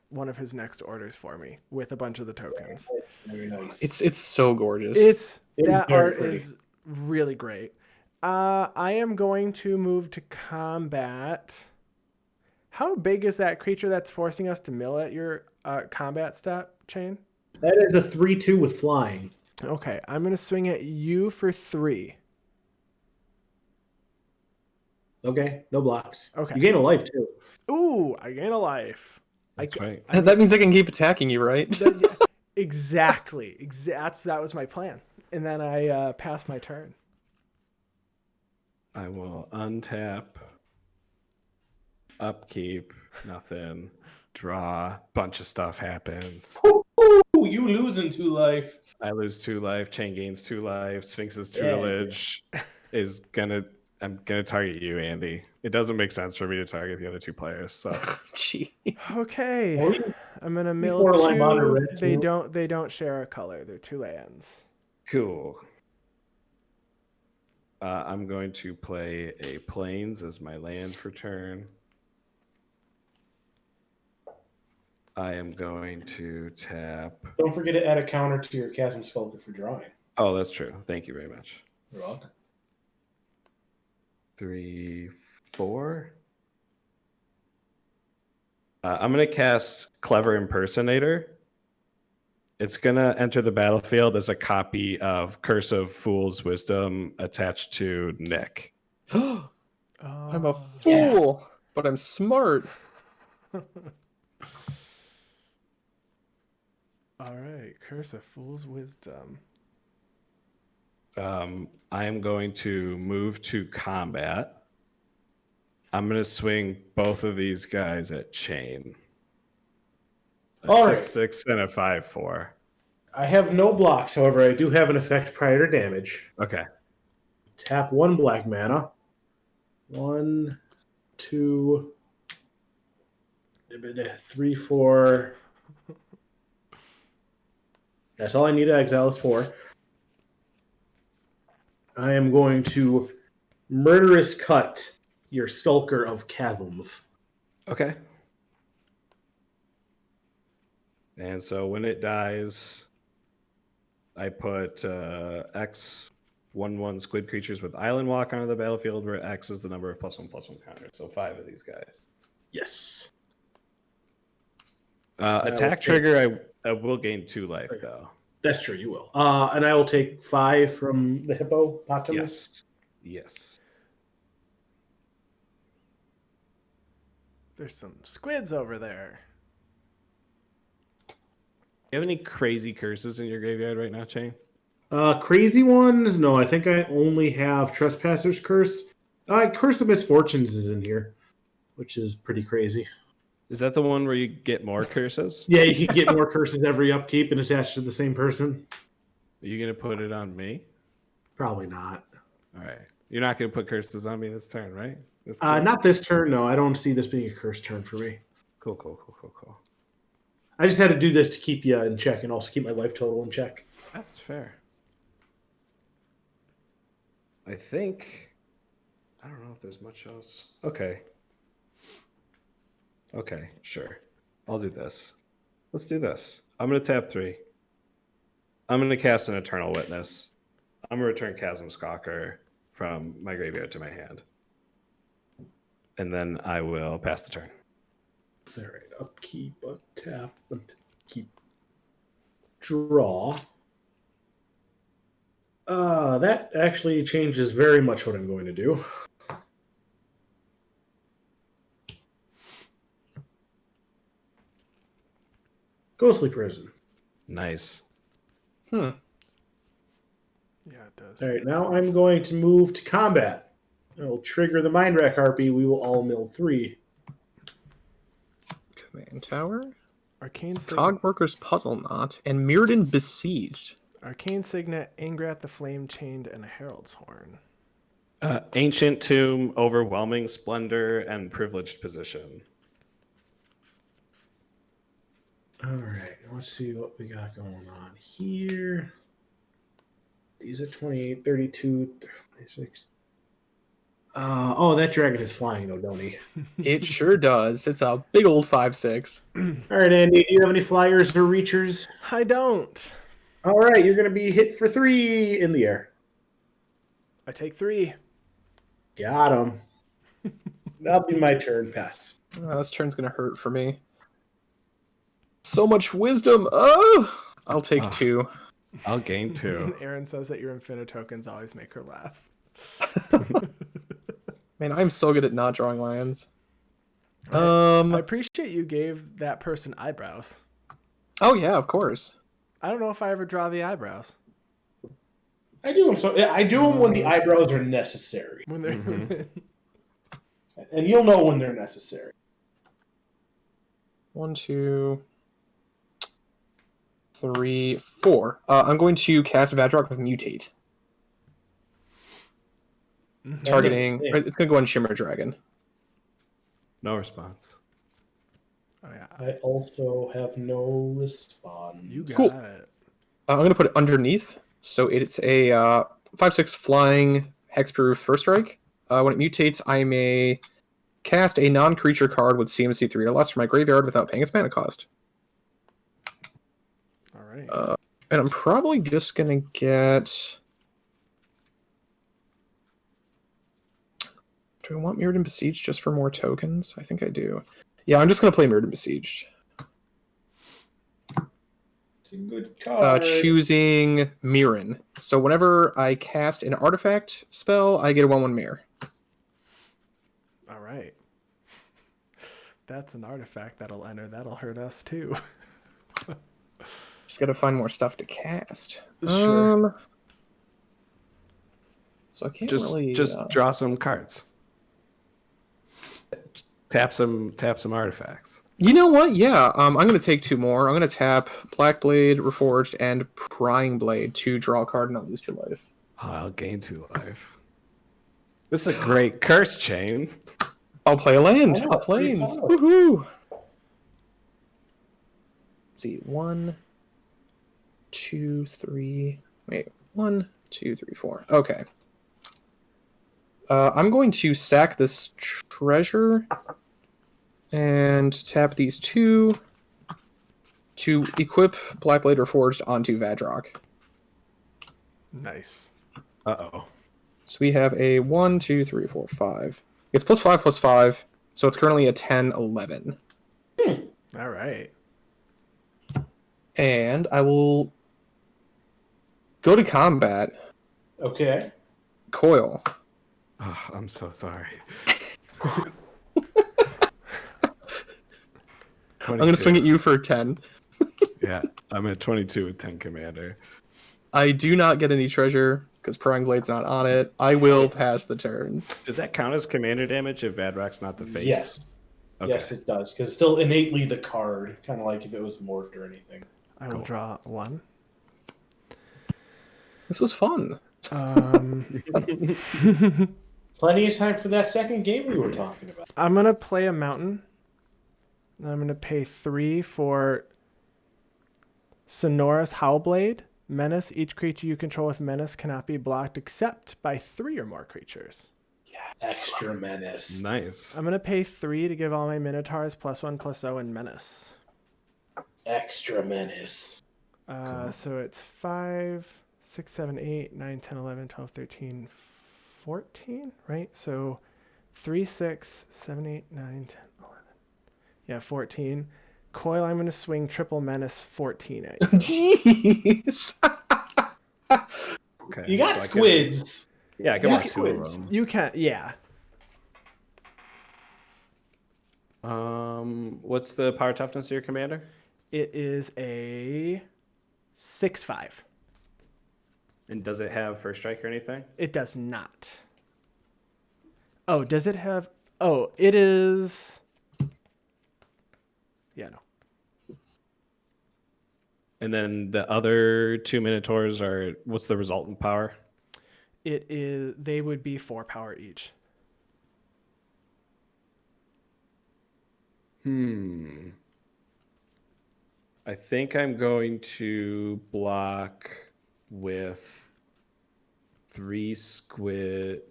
one of his next orders for me with a bunch of the tokens. Very nice. It's so gorgeous. That very art pretty. is really great. I am going to move to combat. How big is that creature that's forcing us to mill at your combat step, Chain? That is a 3/2 with flying. Okay, I'm going to swing at you for 3. Okay, no blocks. Okay. You gain a life too. Ooh, I gain a life. That's right. That means I can keep attacking you, right? Exactly. That was my plan. And then I pass my turn. I will untap, upkeep, nothing, draw, bunch of stuff happens. Ooh, you losing 2 life. I lose 2 life, Chain gains 2 life, Sphinx's Yeah. tutelage I'm gonna target you, Andy. It doesn't make sense for me to target the other 2 players, so Gee. Okay. Oh, you- I'm going to mill Before line monitor 2. red, too. They don't share a color. They're 2 lands. cool. I'm going to play a Plains as my land for turn. I am going to tap. Don't forget to add a counter to your Chasm Skulker for drawing. Oh, that's true. Thank you very much. You're welcome. 3, 4. I'm going to cast Clever Impersonator. It's going to enter the battlefield as a copy of Curse of Fool's Wisdom attached to Nick. I'm a Oh. fool, but I'm smart. All right. Curse of Fool's Wisdom. I am going to move to combat. I'm going to swing both of these guys at Chain. A All right. 6/6 and a 5/4. I have no blocks, however, I do have an effect prior to damage. Okay. Tap 1 black mana. 1, 2, 3, 4. That's all I need to exile is 4. I am going to murderous cut your Skulker of Chasms. Okay. And so when it dies, I put X 1/1 squid creatures with Island Walk onto the battlefield, where X is the number of +1/+1 counters. So 5 of these guys. Yes. Attack trigger, I will gain 2 life, though. That's true, you will. And I will take 5 from the hippopotamus. Yes. There's some squids over there. Do you have any crazy curses in your graveyard right now, Chain? Crazy ones? No, I think I only have Trespasser's Curse. Curse of Misfortunes is in here, which is pretty crazy. Is that the one where you get more curses? Yeah, you can get more curses every upkeep and attached to the same person. Are you going to put it on me? Probably not. All right. You're not going to put curses on me this turn, right? Not this turn, no. I don't see this being a cursed turn for me. Cool. I just had to do this to keep you in check and also keep my life total in check. That's fair. I don't know if there's much else. Okay, sure. I'll do this. Let's do this. I'm going to tap 3. I'm going to cast an Eternal Witness. I'm going to return Chasm Skulker from my graveyard to my hand. And then I will pass the turn. All right, upkeep, untap, keep, draw. That actually changes very much what I'm going to do. Ghostly Prison. Nice. Yeah, it does. All right, now I'm going to move to combat. I will trigger the Mind Rack Harpy. We will all mill 3. Command Tower, Arcane Signet. Cogworker's Puzzle Knot, and Mirrodin Besieged. Arcane Signet, Ingrat the Flame Chained, and a Herald's Horn. Ancient Tomb, Overwhelming Splendor, and Privileged Position. All right, let's see what we got going on here. These are 28, 32, 26. Oh, that dragon is flying, though, don't he? It sure does. It's a big old 5/6. All right, Andy, do you have any flyers or reachers? I don't. All right, you're going to be hit for 3 in the air. I take 3. Got him. That'll be my turn. Pass. This turn's gonna hurt for me. So much wisdom. Oh, I'll take 2. I'll gain 2. Aaron says that your Infinitokens always make her laugh. Man, I'm so good at not drawing lands. I appreciate you gave that person eyebrows. Oh yeah, of course. I don't know if I ever draw the eyebrows. I do them I do them when the eyebrows are necessary, When they're and you'll know when they're necessary. 1, 2, 3, 4. I'm going to cast Vadrok with Mutate. Targeting. It's going to go on Shimmer Dragon. No response. Oh yeah, I also have no response. you got Cool. it. I'm going to put it underneath. So it's a 5/6 flying hexproof first strike. When it mutates, I may cast a non-creature card with CMC 3 or less from my graveyard without paying its mana cost. All right. And I'm probably just going to get... Do I want Mirrodin Besieged just for more tokens? I think I do. Yeah, I'm just going to play Mirrodin Besieged. It's a good card. Choosing Mirren. So whenever I cast an artifact spell, I get a 1/1 mirror. All right. That's an artifact that'll enter. That'll hurt us too. Just got to find more stuff to cast. Sure. So I can't Just really... draw some cards. Tap some artifacts. You know what? Yeah, I'm going to take 2 more. I'm going to tap Blackblade, Reforged, and Prying Blade to draw a card and not lose 2 life. Oh, I'll gain 2 life. This is a great curse chain. I'll play a land. Yeah, Up pretty planes. solid. Woohoo! Let's see, 1, 2, 3. Wait, 1, 2, 3, 4. Okay. I'm going to sack this treasure and tap these 2 to equip Blackblade Reforged onto Vadrok. Nice. Uh-oh. So we have a 1, 2, 3, 4, 5. It's +5/+5, so it's currently a 10, 11. All right. And I will go to combat. Okay. Coil. Oh, I'm so sorry. I'm going to swing at you for 10. Yeah, I'm at 22 with 10 commander. I do not get any treasure because Prying Blade's not on it. I will pass the turn. Does that count as commander damage if Vadrok's not the face? Yes. Okay. Yes, it does. Because it's still innately the card, kind of like if it was morphed or anything. I will draw 1. This was fun. Plenty of time for that second game we were talking about. I'm gonna play a mountain. I'm gonna pay 3 for Sonorous Howlblade. Menace. Each creature you control with menace cannot be blocked except by 3 or more creatures. Extra menace. Nice. I'm gonna pay 3 to give all my Minotaurs +1/+0 and menace. Extra menace. So it's 5, 6, 7, 8, 9, 10, 11, 12, 13, 14, right? So 3, 6, 7, 8, 9, 10, 11. Yeah, 14. Coil, I'm going to swing triple menace 14 at you. Jeez. Okay. You got so squids. I can Yeah, watch 2 of squids. them. You can't, yeah. What's the power toughness of your commander? It is a 6/5. And does it have first strike or anything? It does not. Oh, does it have? Oh, it is. Yeah, no. And then the other 2 Minotaurs are, what's the resultant power? It is. They would be 4 power each. I think I'm going to block with 3 squid.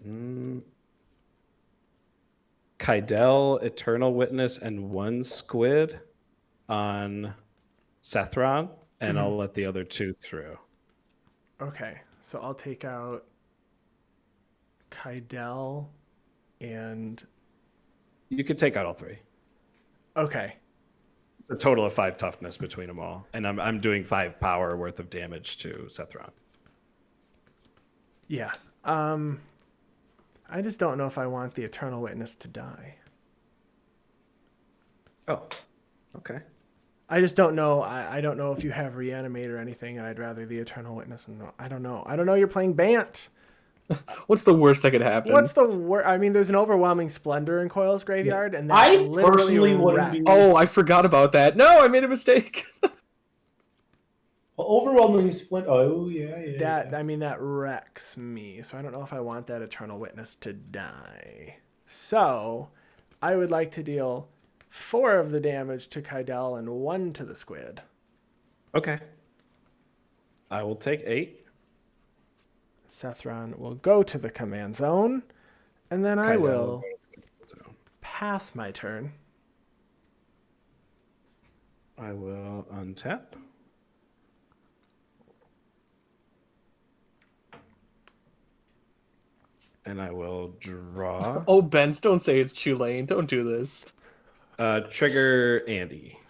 Kydele, Eternal Witness, and 1 squid on Sethron, and I'll let the other 2 through. Okay, so I'll take out Kydele and. You could take out all 3. Okay. A total of 5 toughness between them all, and I'm doing 5 power worth of damage to Sethron. Yeah. I just don't know if I want the Eternal Witness to die. Oh, okay. I just don't know. I don't know if you have Reanimate or anything, and I'd rather the Eternal Witness. I don't know. I don't know. You're playing Bant. What's the worst that could happen? What's the worst? I mean, there's an overwhelming splendor in Coil's graveyard, and that I literally personally wouldn't wrecks. be. Oh, I forgot about that. No, I made a mistake. Well, overwhelming split. Oh yeah. That I mean, that wrecks me. So I don't know if I want that Eternal Witness to die. So I would like to deal 4 of the damage to Kydele and 1 to the squid. Okay. I will take 8. Sethron will go to the command zone, and then I Kydele will So pass my turn. I will untap. And I will draw. Oh, Benz, don't say it's Tulane. Don't do this. Trigger Andy.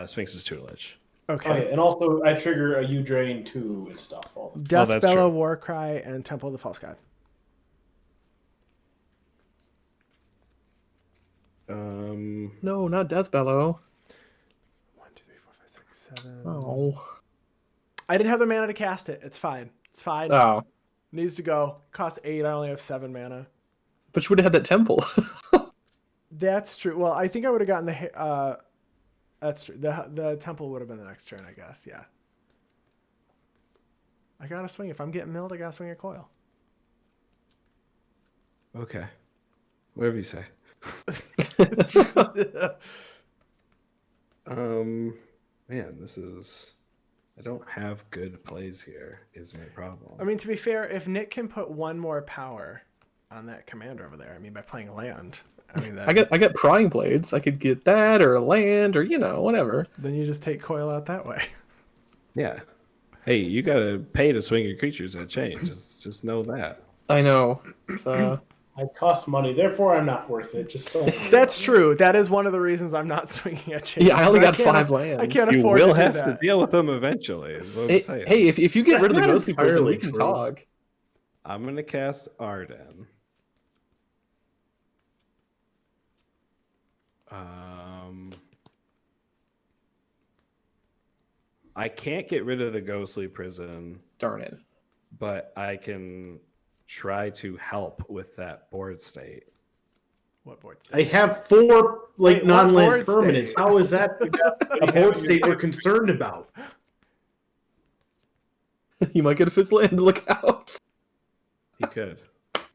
Sphinx's Tutelage. Okay. Okay, and also I trigger a U drain 2 and stuff. Death that's Bellow, true. Warcry, and Temple of the False God. No, not Death Bellow. 1, 2, 3, 4, 5, 6, 7. Oh. I didn't have the mana to cast it. It's fine. It's fine. Oh. Needs to go. Costs 8. I only have 7 mana. But you would have had that temple. That's true. Well, I think I would have gotten the. That's true. The temple would have been the next turn, I guess. Yeah. I gotta swing. If I'm getting milled, I gotta swing a coil. Okay. Whatever you say. Man, this is. I don't have good plays here, is my problem. I mean, to be fair, if Nick can put 1 more power on that commander over there, I mean, by playing land, I mean, that, I got prying blades. I could get that or land or whatever. then you just take coil out that way. Yeah. Hey, you gotta pay to swing your creatures at change. Just know that. I know. It's, I cost money, therefore I'm not worth it. Just don't. That's true. That is one of the reasons I'm not swinging at change. Yeah, I only got can't 5 lands. I can't You afford will to do have to that. deal with them eventually. Is what I'm saying. Hey, if you get That's rid of the not ghostly person, we entirely can true. talk. I'm gonna cast Ardenn. I can't get rid of the ghostly prison, Darn it. but I can try to help with that board state. What board state? I have 4 Wait, what non-land board permanents. state? How is that a board state we're concerned about? You might get a 5th land. Look out. You could.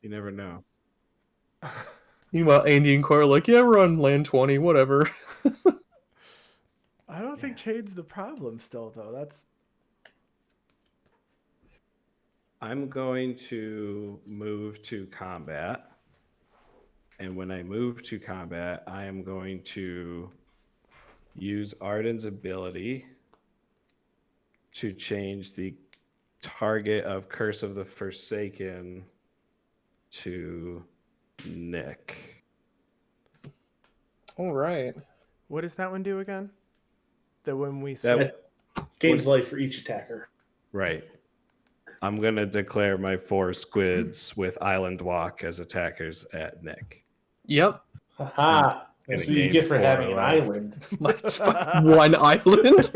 You never know. Meanwhile, Andy and Cora are like, yeah, we're on land 20, whatever. I don't think Chade's the problem still, though. That's I'm going to move to combat. And when I move to combat, I am going to use Ardenn's ability to change the target of Curse of the Forsaken to Nick. All right. what does that one do again? That when we That- Gains life for each attacker. Right. I'm going to declare my 4 squids with Island Walk as attackers at Nick. Yep. Haha. That's Gonna what you gain get for 4 having an life. island. One island.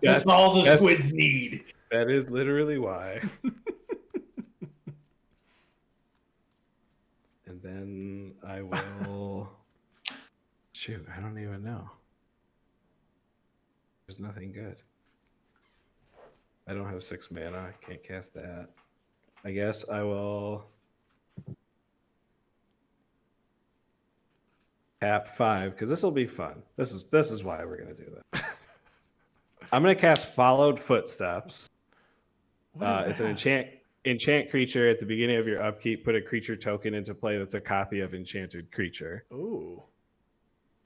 That's all the That's- squids need. That is literally why. And then I will. Shoot, I don't even know. There's nothing good. I don't have 6 mana. I can't cast that. I guess I will tap 5 because this will be fun. This is why we're gonna do that. I'm gonna cast Followed Footsteps. It's an enchant creature. At the beginning of your upkeep, put a creature token into play that's a copy of enchanted creature. Ooh.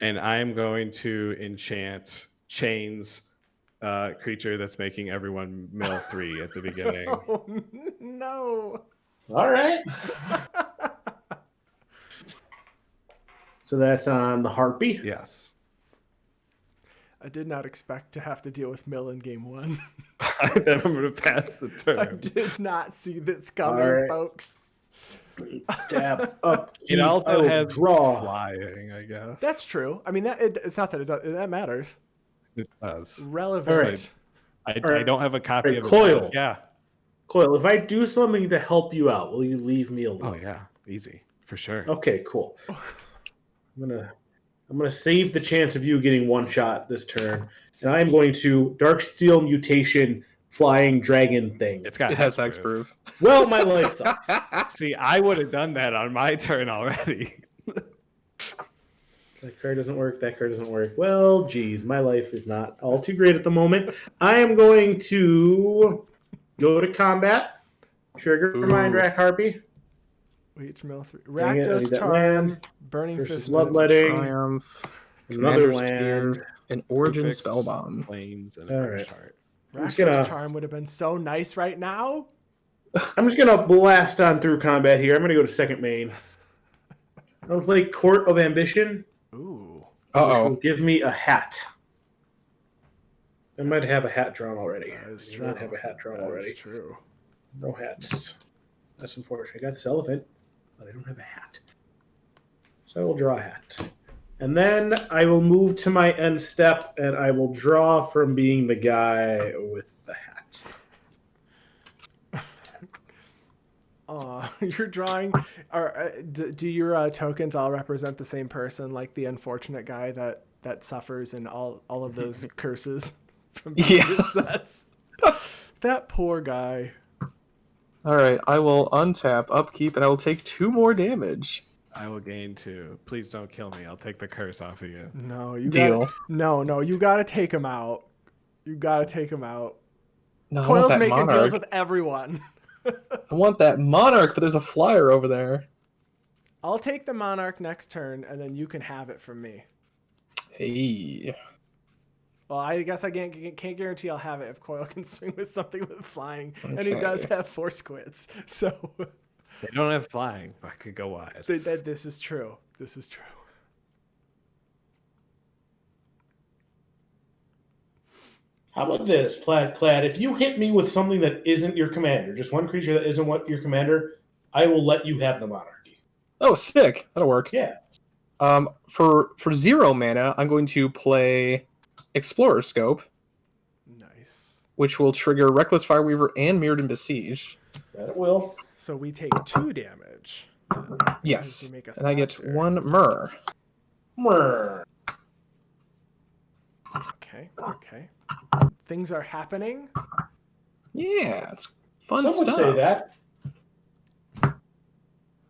And I'm going to enchant Chains creature that's making everyone mill 3 at the beginning. Oh, no. All right. So that's on the Harpy. Yes. I did not expect to have to deal with Mill in game 1. Then I'm going to pass the I turn. did not see this coming, All right. folks. Tap up. It also has draw. flying, I guess. That's true. I mean, it's not that that matters. It does. Relevant. All right. I don't have a copy of it. Coil. Yeah. Coil, if I do something to help you out, will you leave me alone? Oh yeah, easy for sure. Okay, cool. I'm gonna save the chance of you getting one shot this turn, and I'm going to Darksteel Mutation Flying Dragon thing. It has hexproof. hexproof. Well, my life sucks. See, I would have done that on my turn already. That card doesn't work. That card doesn't work. Well, geez, my life is not all too great at the moment. I am going to go to combat. Trigger Mind Rack Harpy. Wait, Mill 3. Dang it, I need Rakdos that Charm. land Burning versus Fist. Bloodletting. Triumph, Another Commander land. Sphere, an Origin Fixed Spellbomb. Planes and All a right. chart. just Rakdos gonna- Charm would have been so nice right now. I'm just gonna blast on through combat here. I'm gonna go to second main. I'm gonna play Court of Ambition, Ooh. which will Uh-oh. give me a hat. I might have a hat drawn already. That is I do true. not have a hat drawn already. That's true. No hats. That's unfortunate. I got this elephant, but I don't have a hat. So I will draw a hat. And then I will move to my end step, and I will draw from being the guy with the hat. You're drawing. Do your tokens all represent the same person, like the unfortunate guy that suffers in all of those curses from previous sets? That poor guy. All right, I will untap, upkeep, and I will take 2 more damage. I will gain 2. Please don't kill me. I'll take the curse off of you. No, you Deal. No, you gotta take him out. You gotta take him out. No, I want Coil's that making deals monarch. with everyone. I want that monarch, but there's a flyer over there. I'll take the monarch next turn, and then you can have it from me. Hey. Well, I guess I can't guarantee I'll have it if Coil can swing with something with flying, and he Okay. does have 4 squids. So They don't have flying, but I could go wide. this is true. This is true. How about this, Plaid? If you hit me with something that isn't your commander, just one creature that isn't what your commander, I will let you have the monarchy. Oh, sick. That'll work. Yeah. For 0 mana, I'm going to play Explorer Scope, Nice. which will trigger Reckless Fireweaver and Mirrored and Besieged. That it will. So we take 2 damage. Yes. You make a And I get Thatcher. 1 Myrrh. Mwah. Okay. Things are happening. Yeah, it's fun Some stuff. would say that.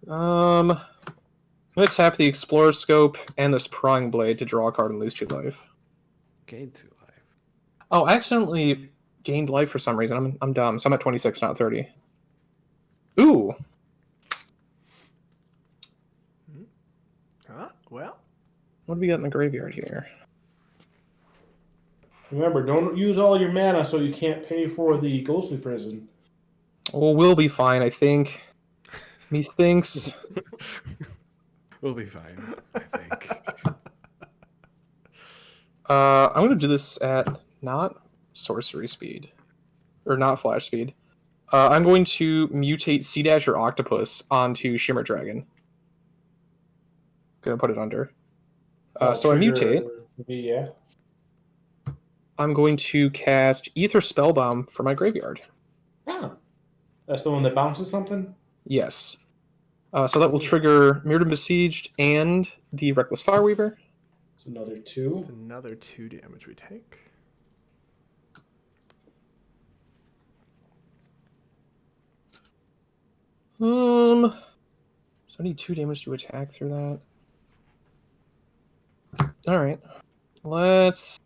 I'm going to tap the Explorer Scope and this Prying Blade to draw a card and lose 2 life. Gain 2 life. Oh, I accidentally gained life for some reason. I'm dumb. So I'm at 26, not 30. Ooh. Well, What do we got in the graveyard here? Remember, don't use all your mana so you can't pay for the ghostly prison. Well, we'll be fine, I think. Methinks. We'll be fine, I think. I'm going to do this at not sorcery speed. Or not flash speed. I'm going to mutate Sea Dash or Octopus onto Shimmer Dragon. Gonna put it under. So I mutate. Yeah. I'm going to cast Ether Spellbomb for my graveyard. Oh. That's the one that bounces something? Yes. So that will trigger Mirrodin Besieged and the Reckless Fireweaver. It's another 2. It's another 2 damage we take. So I need 2 damage to attack through that. Alright. Let's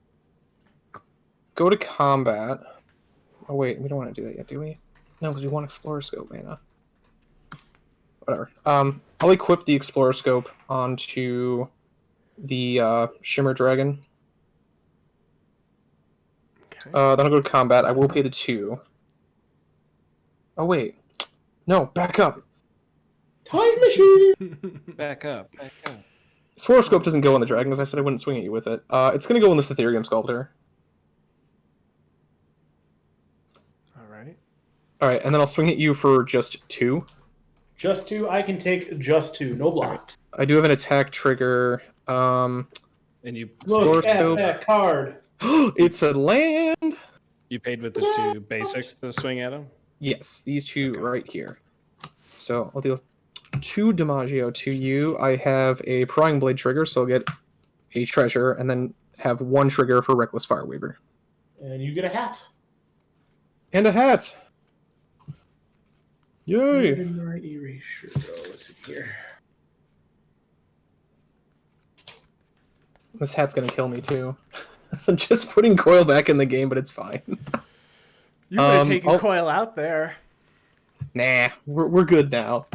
go to combat. Oh wait, we don't want to do that yet, do we? No, because we want Explorer Scope mana. Whatever. I'll equip the Explorer Scope onto the Shimmer Dragon. Okay. Then I'll go to combat. I will pay the 2. Oh wait. No, back up. Time machine! Back up. Explorer Scope doesn't go on the dragon, because I said I wouldn't swing at you with it. It's going to go on this Ethereum Sculptor. Alright. Alright, and then I'll swing at you for just 2. Just 2. I can take just 2. No blocks. I do have an attack trigger. And you Look at Scope. that card. It's a land! you paid with the 2 basics to swing at him? Yes, these 2 right here. So I'll deal 2 Damaggio to you. I have a Prying Blade trigger, so I'll get a treasure, and then have 1 trigger for Reckless Fireweaver. And you get a hat. And a hat! Yay! Even my erasure. Oh, let's see here. This hat's gonna kill me too. I'm just putting Coil back in the game, but it's fine. You would have taken Coil out there. Nah, we're good now.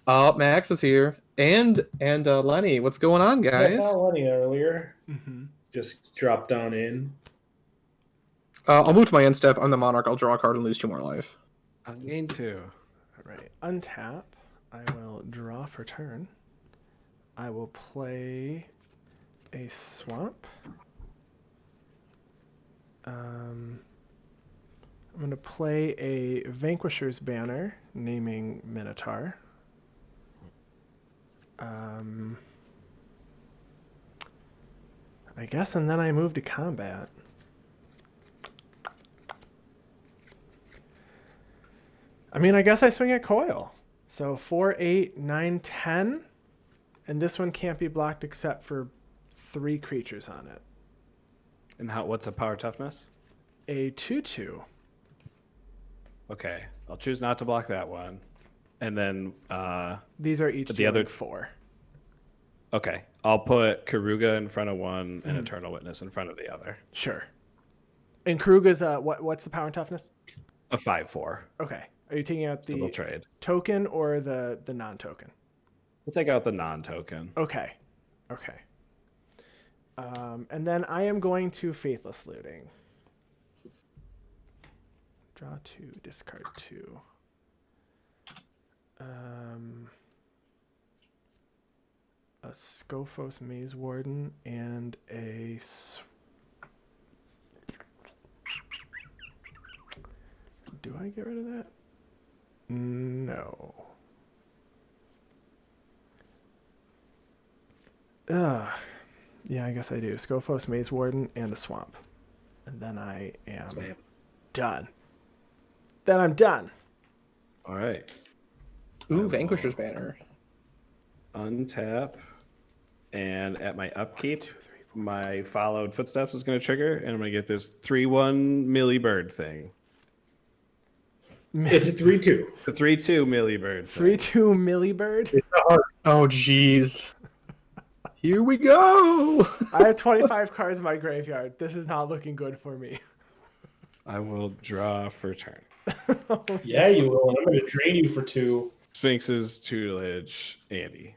Oh, Max is here. And Lenny, what's going on, I guys? saw Lenny earlier. Mm-hmm. Just dropped down in. I'll move to my end step. I'm the Monarch. I'll draw a card and lose 2 more life. I'll gain 2. Alright. Untap. I will draw for turn. I will play a swamp. I'm going to play a Vanquisher's Banner, naming Minotaur. I guess, and then I move to combat. I mean, I guess I swing at Coil. So 4, 8, 9, 10. And this one can't be blocked except for 3 creatures on it. And what's a power toughness? A 2/2. Okay, I'll choose not to block that one. And then These are each the other 4. okay, I'll put Karuga in front of one and Eternal Witness in front of the other. Sure. And Karuga's what's the power and toughness? A 5/4. Okay. Are you taking out So we'll the trade. token or the non-token? We'll take out the non-token. Okay. Okay. And then I am going to Faithless Looting. Draw 2, discard 2. A Scophos Maze Warden and a... Do I get rid of that? No. Yeah, I guess I do. Scophos Maze Warden and a Swamp. And then I am done. Then I'm done. All right. Ooh, Vanquisher's Banner. Untap. And at my upkeep, my followed footsteps is going to trigger, and I'm going to get this 3/1 Millie Bird thing. It's a 3/2. The 3/2 Millie Bird thing. 3/2 Millibird. Oh, jeez. Here we go. I have 25 cards in my graveyard. This is not looking good for me. I will draw for turn. Yeah, you will. And I'm going to drain you for 2. Sphinx's tutelage, Andy.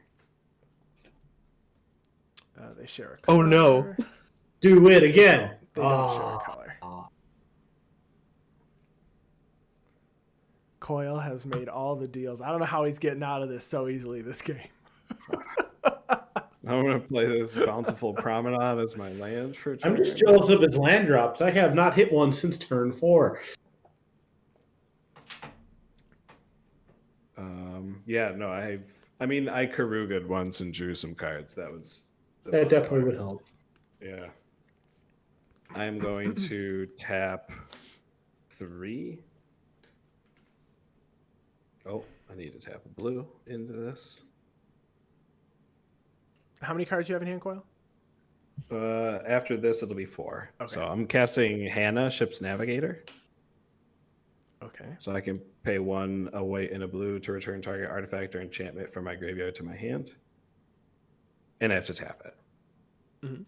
They share a color. Oh, no. Do it again. They don't share a color. Coil has made all the deals. I don't know how he's getting out of this so easily this game. I'm going to play this Bountiful Promenade as my land for turn. I'm just jealous of his land drops. I have not hit one since turn 4. Yeah, no, I Karuga'd once and drew some cards. That That definitely would help. Yeah. I'm going to tap 3. Oh, I need to tap a blue into this. How many cards do you have in hand, Coil? After this, it'll be 4. Okay. So I'm casting Hannah, Ship's Navigator. Okay. So I can pay 1 a white and a blue to return target artifact or enchantment from my graveyard to my hand. And I have to tap it. Mhm.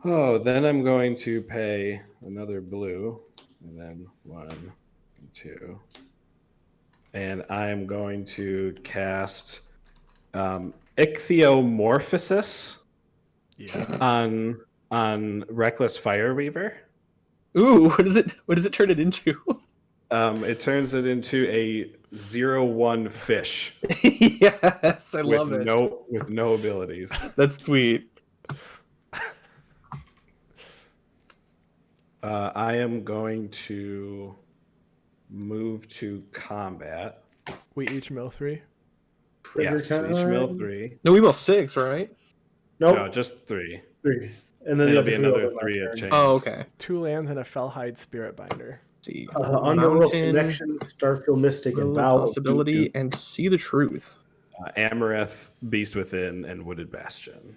Oh, then I'm going to pay another blue. And then 1, 2. And I'm going to cast Ichthyomorphosis Yeah. on Reckless Fireweaver. Ooh, what does it turn it into? It turns it into a 0/1 fish Yes, I love with it. no abilities. That's sweet. I am going to move to combat. We each mill 3. Trigger Yes, each mill 3. No, we will 6, right? Nope. No, just 3. 3. And then It'll the be other another will be 3 my at turn. chains. Oh, okay. 2 lands and a Fellhide Spirit Binder. Let's see. Underworld Mountain, Connection, Starfield Mystic, and Will Vow of Possibility, and See the Truth. Amareth, Beast Within, and Wooded Bastion.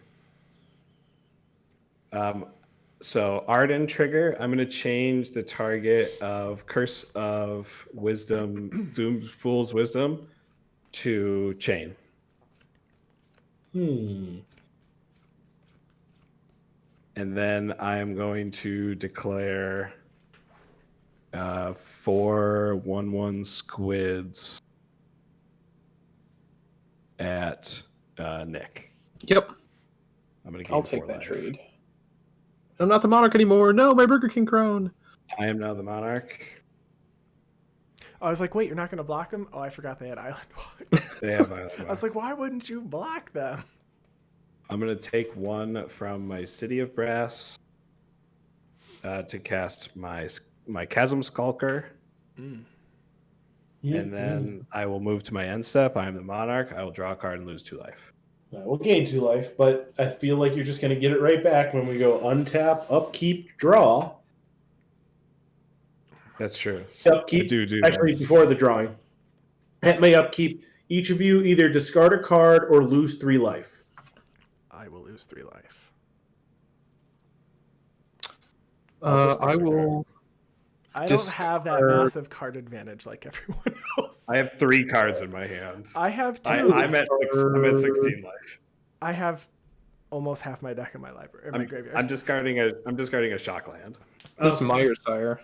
So Ardenn trigger, I'm going to change the target of Curse of Wisdom, Doom's Fool's Wisdom, to Chain. And then I am going to declare 4 1/1 squids at Nick. Yep. I'm going to gain I'll take 4 that life. trade. I'm not the Monarch anymore. No, my Burger King crown. I am now the Monarch. I was like, wait, you're not going to block them? Oh, I forgot they had Island Walk. They have Island I was like, why wouldn't you block them? I'm going to take 1 from my City of Brass to cast my Chasm Skulker. And then I will move to my end step. I am the Monarch. I will draw a card and lose 2 life. We'll gain 2 life, but I feel like you're just going to get it right back when we go untap, upkeep, draw. That's true. Upkeep. I do Actually, that. before the drawing. At my upkeep, each of you either discard a card or lose 3 life. I will lose 3 life. I will. I don't have that massive card advantage like everyone else. I have 3 cards in my hand. I have 2. I'm at 16 life. I have almost half my deck in my library, my graveyard. I'm discarding a shock land. This is Meyer's All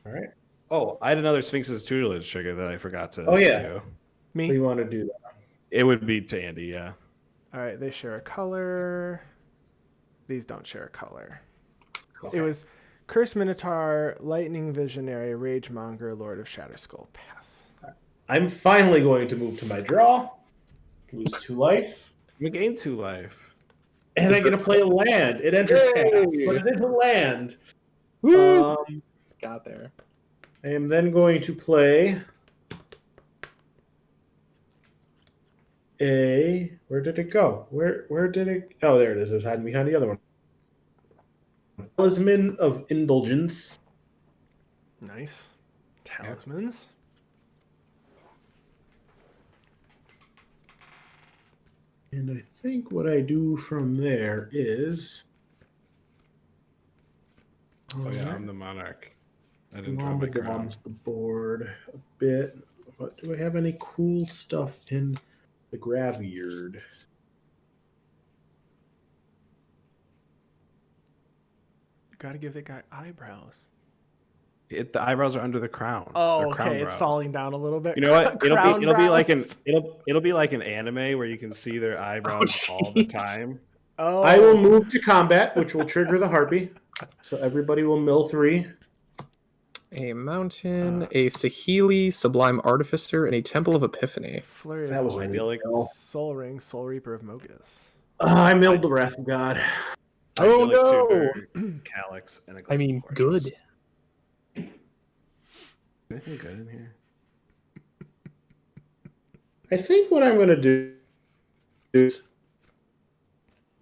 right. Oh, I had another Sphinx's tutelage trigger that I forgot to Oh, yeah. do. Me? So you want to do that? It would be to Andy, yeah. All right, they share a color. These don't share a color. Okay. It was Curse Minotaur, Lightning Visionary, Ragemonger, Lord of Shatterskull. Pass. I'm finally going to move to my draw. Lose 2 life. We gain 2 life. And I get to play a land. It enters tap, but it is a land. Woo! Got there. I am then going to play a... Where did it go? Where did it... Oh, there it is. It was hiding behind the other one. Talisman of Indulgence. Nice. Talismans. And I think what I do from there is... Oh yeah, I'm the Monarch. I didn't draw my crown. Bombs the board a bit. But do I have any cool stuff in the graveyard? You gotta give that guy eyebrows. The eyebrows are under the crown. Oh, They're crown okay. It's brows. falling down a little bit. You know what? Crown It'll be like brows. it'll be like an anime where you can see their eyebrows all the jeez. time. Oh. I will move to combat, which will trigger the harpy. So everybody will mill 3. A mountain, a Sahili, Sublime Artificer, and a Temple of Epiphany. Flurry That of was Blows, idyllic. Soul Ring, Soul Reaper of Mogus. I milled the Wrath of God. Oh, Idyllic no! Tutor, Calyx, and a I mean, Global Fortress. good. Anything good in here? I think what I'm going to do is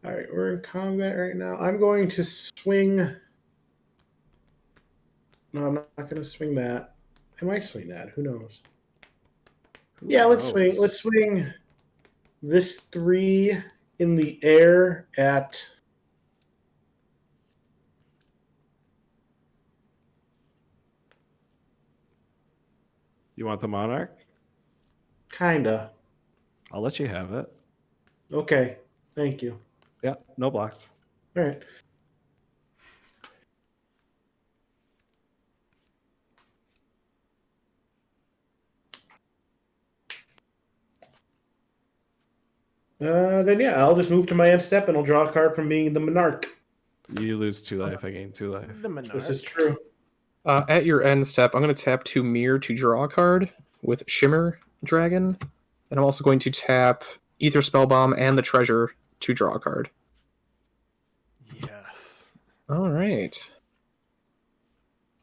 All right, we're in combat right now. I'm going to swing. No, I'm not going to swing that. I might swing that. Who knows? Yeah, let's swing. Let's swing this 3 in the air at. You want the Monarch? Kinda. I'll let you have it. Okay. Thank you. Yeah, no blocks. All right. Then yeah, I'll just move to my end step and I'll draw a card from being the Monarch. You lose 2 life. I gain 2 life. The Monarch. This is true. At your end step, I'm going to tap 2 Mirror to draw a card with Shimmer Dragon. And I'm also going to tap Ether Spellbomb and the Treasure to draw a card. Yes. All right.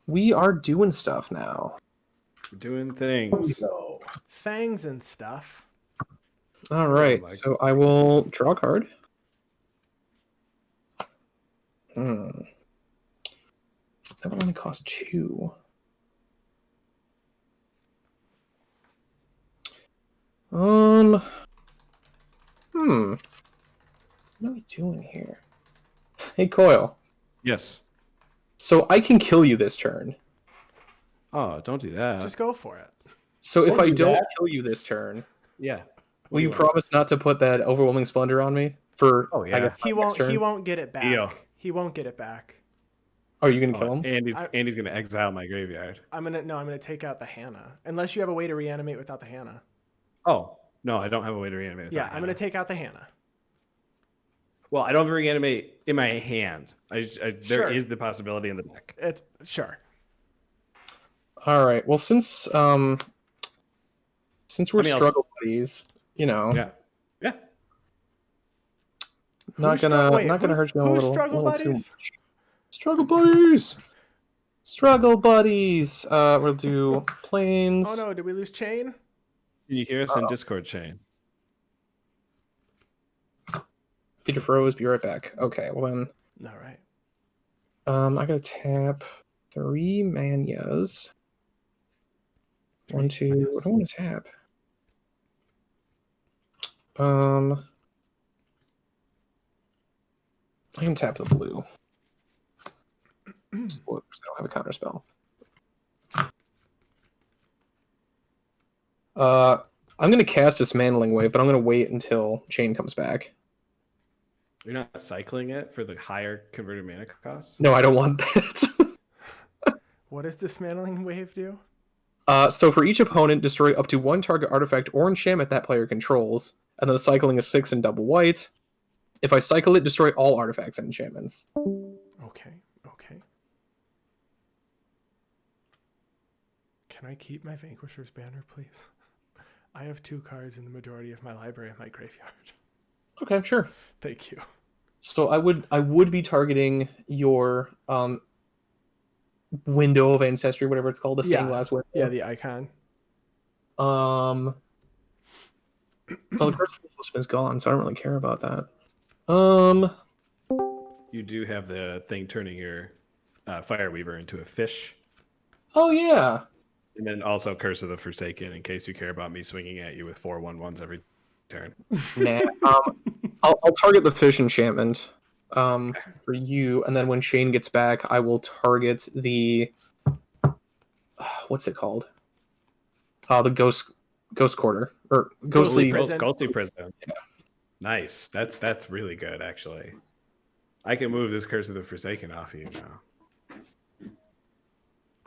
We are doing stuff now. We're doing things. So, Fangs and stuff. All right. Like- So I will draw a card. That would only cost 2. What are we doing here? Hey, Coil. Yes. So I can kill you this turn. Oh, don't do that. Just go for it. So if Don't I do don't that. kill you this turn, Yeah. will you do want? promise not to put that Overwhelming Splendor on me for? Oh, yeah. I guess He my next won't. turn? He won't get it back. Deal. He won't get it back. Are you gonna kill him? Andy's gonna exile my graveyard. I'm gonna take out the Hannah. Unless you have a way to reanimate without the Hannah. Oh no, I don't have a way to reanimate. Yeah, without I'm gonna Hannah. take out the Hannah. Well, I don't have a reanimate in my hand. There is Sure. the possibility in the deck. It's sure. All right. Well, since we're I mean, I'll- struggle buddies, you know, Yeah. Yeah. not gonna hurt you a Who's little, struggle little too buddies? much. Struggle buddies. Struggle buddies. We'll do planes. Oh no, did we lose Chain? Can you hear us in Discord chain? Peter froze. Be right back. Okay. Well then, All right. I gotta tap 3 Manyas. 1, 2. What do I want to tap? I can tap the blue. Spoilers, I don't have a counter spell. I'm gonna cast Dismantling Wave, but I'm gonna wait until Chain comes back. You're not cycling it for the higher converted mana cost? No, I don't want that. What does Dismantling Wave do? So for each opponent, destroy up to 1 target artifact or enchantment that player controls, and then the cycling is 6 and double white. If I cycle it, destroy all artifacts and enchantments. Okay. Okay. Can I keep my Vanquisher's Banner, please? I have 2 cards in the majority of my library in my graveyard. Okay, sure. Thank you. So I would be targeting your window of ancestry, whatever it's called, the stained glass window. Yeah, the icon. Well, the Curse of Wolfsmith is gone, so I don't really care about that. You do have the thing turning your Fireweaver into a fish. Oh yeah. And then also Curse of the Forsaken, in case you care about me swinging at you with 4/1/1s every turn. Nah. I'll target the fish enchantment for you, and then when Shane gets back, I will target the what's it called? The ghost quarter or ghostly Prison. Ghostly Prison. Yeah. Nice. That's really good, actually. I can move this Curse of the Forsaken off you now.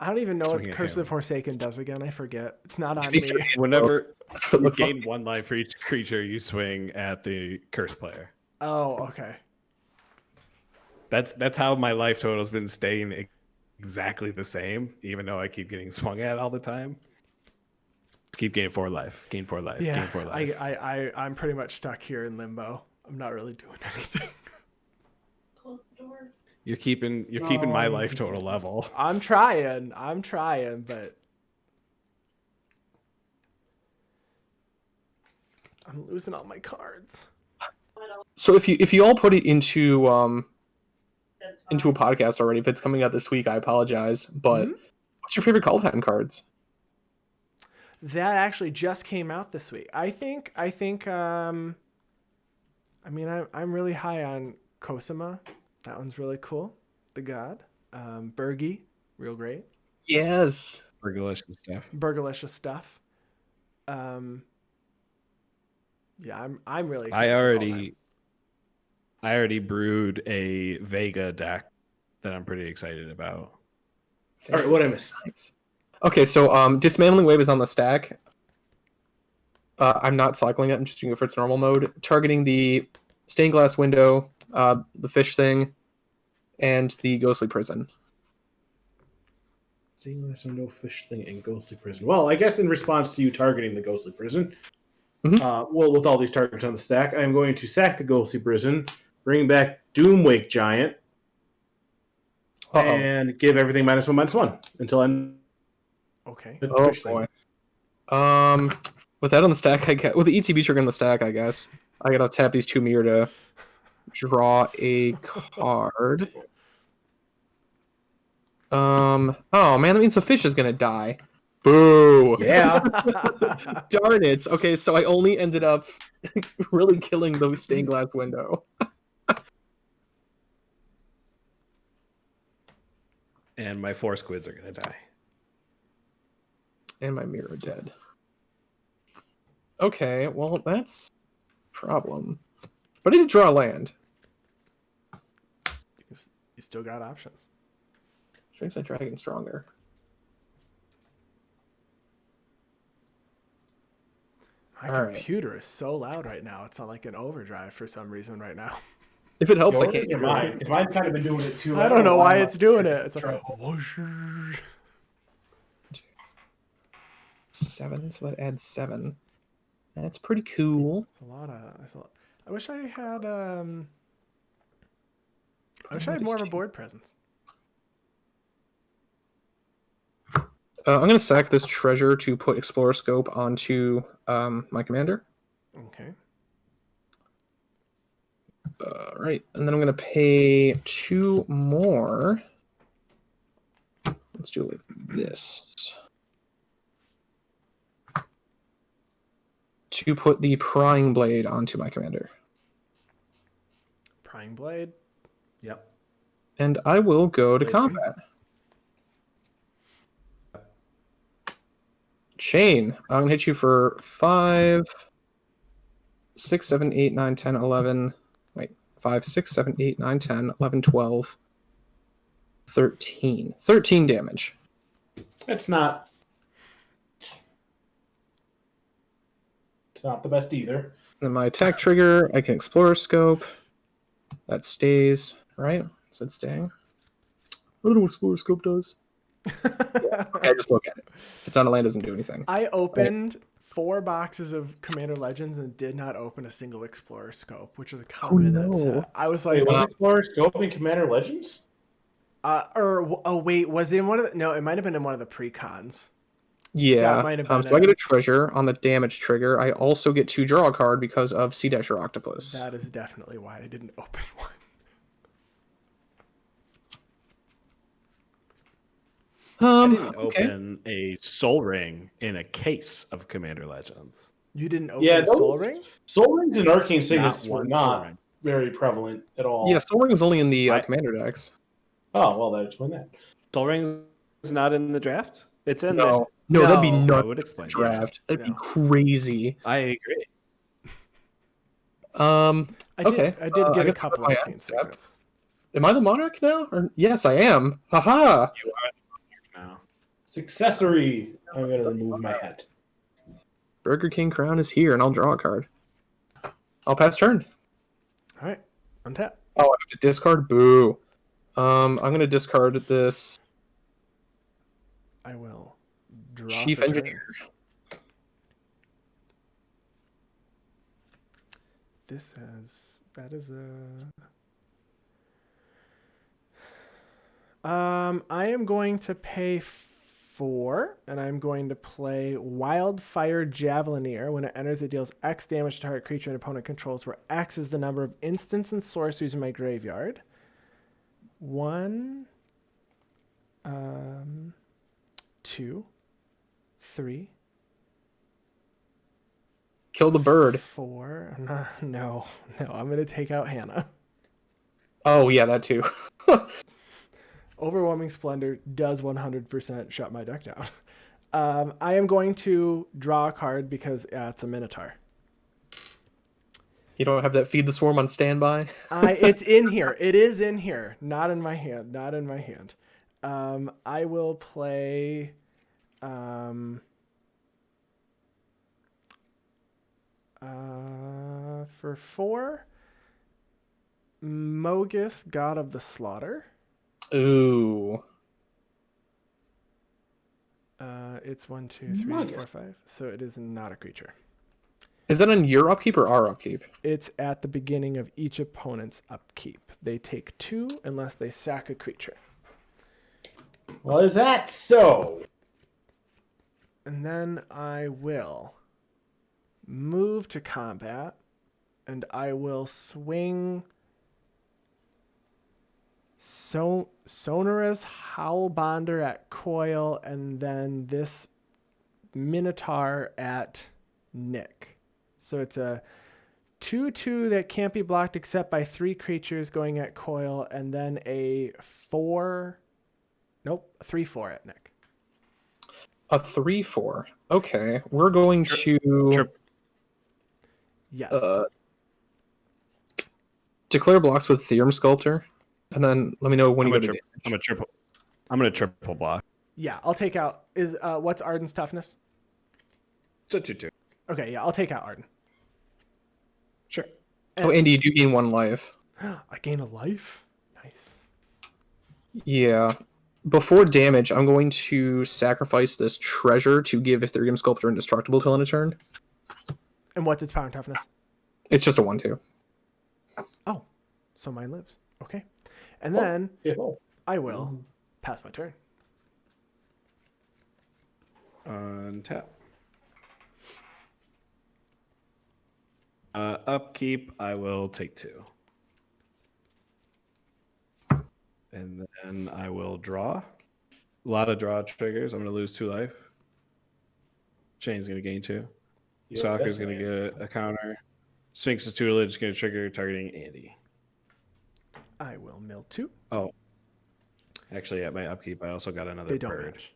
I don't even know what Swing at Curse of him. the Forsaken does again. I forget. It's not on me. Whenever That's what it you looks gain like. 1 life for each creature you swing at the curse player. Oh, okay. That's how my life total's been staying exactly the same, even though I keep getting swung at all the time. Keep gaining 4 life. Gain 4 life. Yeah, Gain 4 life. I'm pretty much stuck here in limbo. I'm not really doing anything. Close the door. You're keeping my life total level. I'm trying, but I'm losing all my cards. So if you all put it into That's into a fine. podcast already, if it's coming out this week, I apologize. But Mhm. what's your favorite Caldheim cards? That actually just came out this week. I think I mean I'm really high on Cosima. That one's really cool. The God. Bergie, real great. Yes. Burgalicious stuff. Burgalicious stuff. Yeah, I'm really excited I for already brewed a Vega deck that I'm pretty excited about. All right, what I miss? Nice. Okay, so dismantling wave is on the stack. I'm not cycling it. I'm just doing it for its normal mode. Targeting the stained glass window, the fish thing, and the ghostly prison. Stainless window fish thing and ghostly prison. Well, I guess in response to you targeting the ghostly prison, Mhm. well, with all these targets on the stack, I am going to sack the ghostly prison, bring back Doomwake Giant, and give everything -1/-1 until I'm Okay. the Oh fish boy. thing. With that on the stack, I get with the ETB trigger on the stack, I guess I gotta tap these 2 mirror to draw a card. Oh man, that means the fish is gonna die. Boo. Yeah. Darn it. Okay, so I only ended up really killing the stained glass window. And my 4 squids are gonna die. And my mirror dead. Okay, well that's a problem. But I did draw a land. You still got options. Which makes my dragon stronger. My All right. computer is so loud right now. It's on like an overdrive for some reason right now. If it helps, I Yours can't or hear mine? it. Because mine's kind of been doing it too. I don't know why it's doing it. It's like, Trouble. 7, so that adds 7. That's pretty cool. It's a lot of. I wish I had. I wish I had more of a board presence. I'm going to sack this treasure to put Explorer Scope onto my commander. Okay. Right, and then I'm going to pay 2 more. Let's do it like this. To put the Prying Blade onto my commander. Prying Blade. Yep. And I will go to Blade combat. Chain. I'm going to hit you for 5, 6, 7, 8, 9, 10, 11. Wait, 5, 6, 7, 8, 9, 10, 11, 12, 13. 13 damage. It's not. It's not the best either. Then my attack trigger, I can Explorer Scope. That stays, right? Is it staying? I don't know what Explorer Scope does. Okay, just look at it. If it's on a land, it doesn't do anything. I opened 4 boxes of Commander Legends and did not open a single Explorer Scope, which is a common in that no. set. I was like, Wait, was Explorer Scope in Commander Legends? wait, was it in one of the? No, it might have been in one of the pre-cons. Yeah. That might have been So I get a treasure on the damage trigger. I also get to draw a card because of Sea Dasher Octopus. That is definitely why I didn't open one. I didn't Okay. open a Soul Ring in a case of Commander Legends. You didn't open Yeah, a Soul Ring? Soul Rings and Arcane Signets were one not Soul Ring. very prevalent at all. Yeah, Soul Ring is only in the I- commander decks. Oh, well, that explains that. Soul Ring is not in the draft. It's in No, that'd be No, nuts. I would explain. Draft. That'd be No. crazy. I agree. I did, Okay. I did I get a guess couple my of Arcane end step. Signets. Am I the monarch now? Or yes, I am. Haha. You are now. Successory. I'm going to remove my hat. Burger King crown is here, and I'll draw a card. I'll pass turn. All right, untap. Oh, I have to discard. Boo. I'm gonna discard this I will draw Chief for turn. Engineer. That is a. I am going to pay 4, and I'm going to play Wildfire Javelineer. When it enters, it deals X damage to target creature and opponent controls, where X is the number of instants and sorceries in my graveyard. 1, 2, 3, Kill the bird. 4. No, I'm going to take out Hannah. Oh, yeah, that too. Overwhelming Splendor does 100% shut my deck down. I am going to draw a card because it's a Minotaur. You don't have that Feed the Swarm on standby? It's in here. It is in here. Not in my hand. I will play... for 4, Mogus, God of the Slaughter. Ooh. It's 1, 2, 3, 4, 5. So it is not a creature. Is that on your upkeep or our upkeep? It's at the beginning of each opponent's upkeep. They take 2 unless they sack a creature. Well, is that so? And then I will move to combat, and I will swing Sonorous Howlbonder at Coil, and then this Minotaur at Nick. So it's a 2/2 that can't be blocked except by 3 creatures going at Coil, and then a 3/4 at Nick. A 3/4. Okay, we're going to Yes. declare blocks with Theorem Sculptor, and then let me know when you go to damage. I'm gonna triple block. Yeah, I'll take out. What's Arden's toughness? It's a 2/2. Okay, yeah, I'll take out Ardenn. Sure. Oh, Andy, you do gain 1 life. I gain a life? Nice. Yeah. Before damage, I'm going to sacrifice this treasure to give Ethereum Sculptor indestructible till end of turn. And what's its power and toughness? It's just a 1/2. Oh, so mine lives. Okay. And then I will pass my turn. Untap. Upkeep, I will take 2. And then I will draw. A lot of draw triggers. I'm going to lose 2 life. Chain's going to gain 2. Stalker's going to get a counter. Sphinx's tutelage is going to trigger targeting Andy. I will mill 2. Oh. Actually, at my upkeep, I also got another They don't bird. match.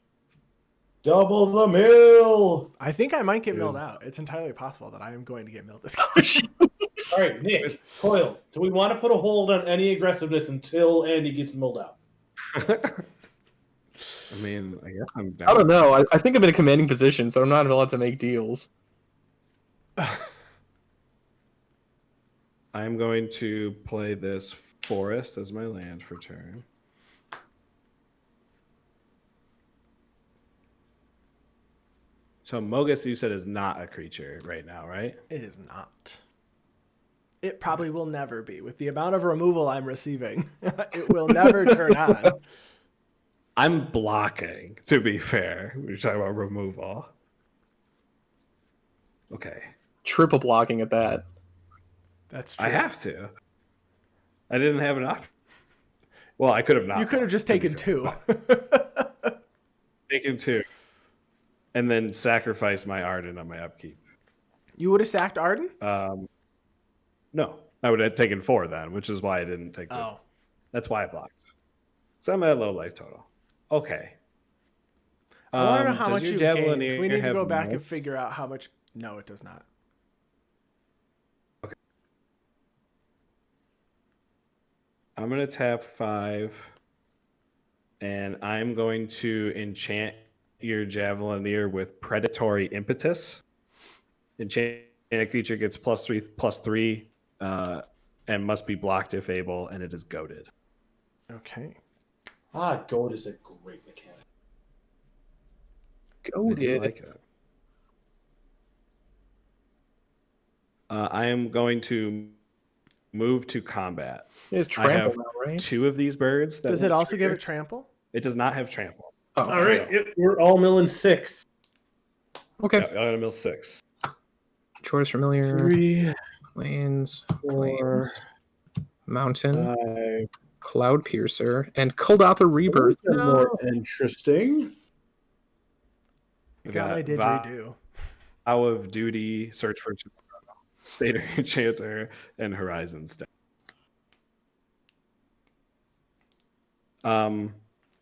Double the mill. I think I might get It milled was- out. It's entirely possible that I am going to get milled this game. All right, Nick, Coil, do we want to put a hold on any aggressiveness until Andy gets milled out? I mean, I guess I'm down. I don't know. I think I'm in a commanding position, so I'm not allowed to make deals. I'm going to play this forest as my land for turn. So Mogus, you said, is not a creature right now, right? It is not. It probably will never be. With the amount of removal I'm receiving, it will never turn on. I'm blocking, to be fair. We're talking about removal. Okay. Triple blocking at that. That's true. I have to. I didn't have an option. Well, I could have not. You could have just taken 2. Taken 2. And then sacrifice my Ardenn on my upkeep. You would have sacked Ardenn? No, I would have taken 4 then, which is why I didn't take the. Oh. That's why I blocked. So I'm at low life total. Okay. I want to know how does much your you've gained. Javelineer We need to have go back and most? figure out how much. No, it does not. I'm going to tap 5, and I'm going to enchant your Javelineer with Predatory Impetus. Enchant a creature gets +3/+3, and must be blocked if able, and it is goaded. Okay. Goad is a great mechanic. Go I do did. like it. I am going to move to combat. It's I have trample now, right? 2 of these birds. That Does it will also give trigger. it trample? It does not have trample. Oh, All right, we're all milling 6. okay. Yeah, I got a mill 6. Choice familiar. 3, Plains. 4, Plains. Mountain. 5. Cloud Piercer. And Kuldotha Rebirth. Those are more interesting. We Got my got didgeridoo. Vow of Duty, Search for Tomorrow, State Enchanter, and Horizon Step. I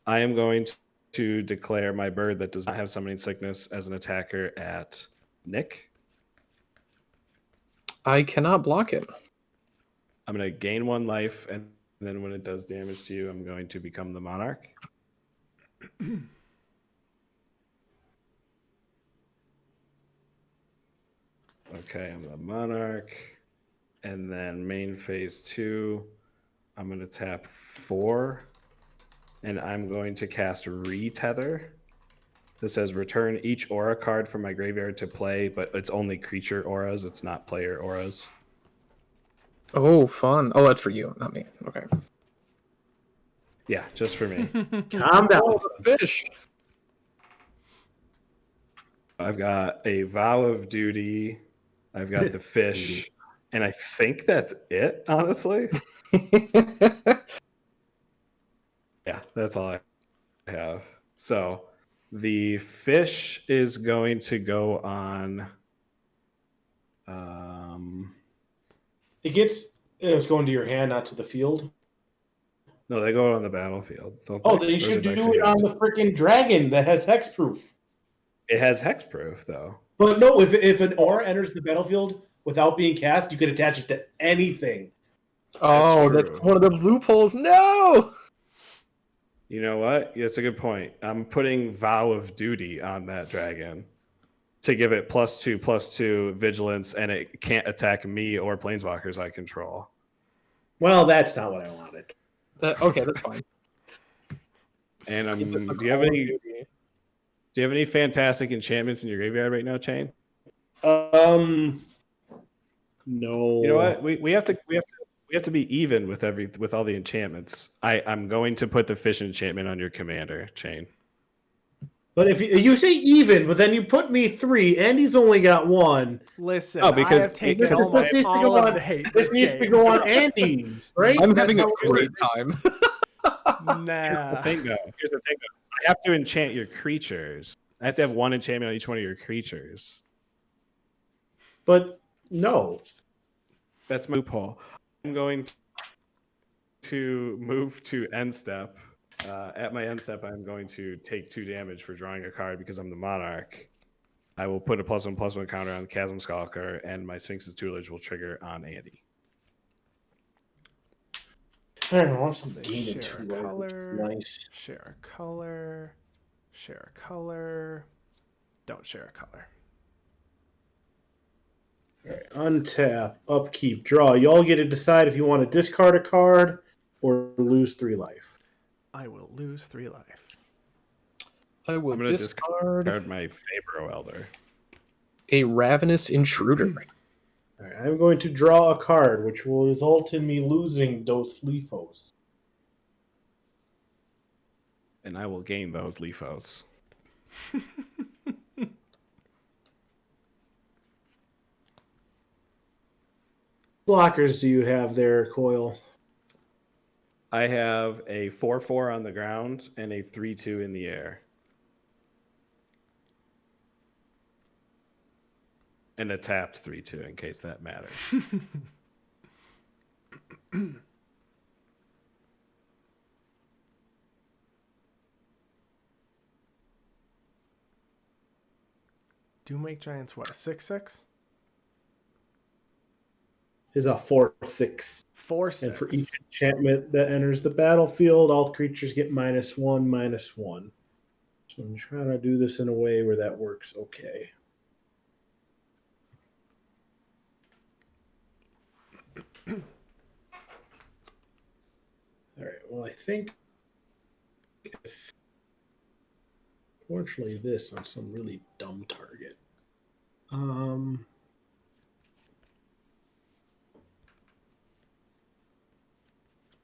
am going to declare my bird that does not have summoning sickness as an attacker at Nick. I cannot block it. I'm going to gain 1 life, and then when it does damage to you, I'm going to become the Monarch. Okay, I'm the Monarch. And then main phase 2, I'm going to tap 4, and I'm going to cast Retether. This says return each aura card from my graveyard to play, but it's only creature auras, it's not player auras. Oh, fun. Oh, that's for you, not me. Okay. Yeah, just for me. Calm down. Oh, the fish. I've got a Vow of Duty, I've got the fish, and I think that's it, honestly. Yeah, that's all I have. So the fish is going to go on. It's going to your hand, not to the field. No, they go on the battlefield. Oh, they should do it on the freaking dragon that has hexproof. It has hexproof, though. But no, if an aura enters the battlefield without being cast, you can attach it to anything. Oh, That's that's true. one of the loopholes. No! You know what? That's a good point. I'm putting Vow of Duty on that dragon to give it +2/+2 vigilance, and it can't attack me or planeswalkers I control. Well, that's not what I wanted. Okay, that's fine. And do you have any fantastic enchantments in your graveyard right now, Chain? No. You know what? We have to be even with all the enchantments. I'm going to put the fish enchantment on your commander, Chain. But if you say even, but then you put me 3, and he's only got 1. Listen, because I have taken this almost needs to all go of on- the hate This this needs to game. go on Andy's, right? I'm That's having a how it great works. time. Here's the Nah. thing, though. I have to enchant your creatures. I have to have 1 enchantment on each one of your creatures. But no. That's my loophole. I'm going to move to end step. At my end step, I'm going to take 2 damage for drawing a card because I'm the Monarch. I will put a +1/+1 counter on Chasm Skulker, and my Sphinx's Tutelage will trigger on Andy. I don't want something Share too a low, color. nice. Share a color. Share a color. Don't share a color. All right, untap, upkeep, draw. You all get to decide if you want to discard a card or lose 3 life. I will lose 3 life. I will I'm going to discard discard my Fabro Elder. a Ravenous Intruder. All right, I'm going to draw a card, which will result in me losing Dos Lifos. And I will gain those Lifos. Blockers do you have there, Coil? I have a 4/4 on the ground and a 3/2 in the air. And a tapped 3/2 in case that matters. Do make giants what? A 6/6? Is a 4/6. 4/6. And for each enchantment that enters the battlefield, all creatures get -1/-1. So I'm trying to do this in a way where that works okay. All right. Well, I think it's fortunately this on some really dumb target. I'm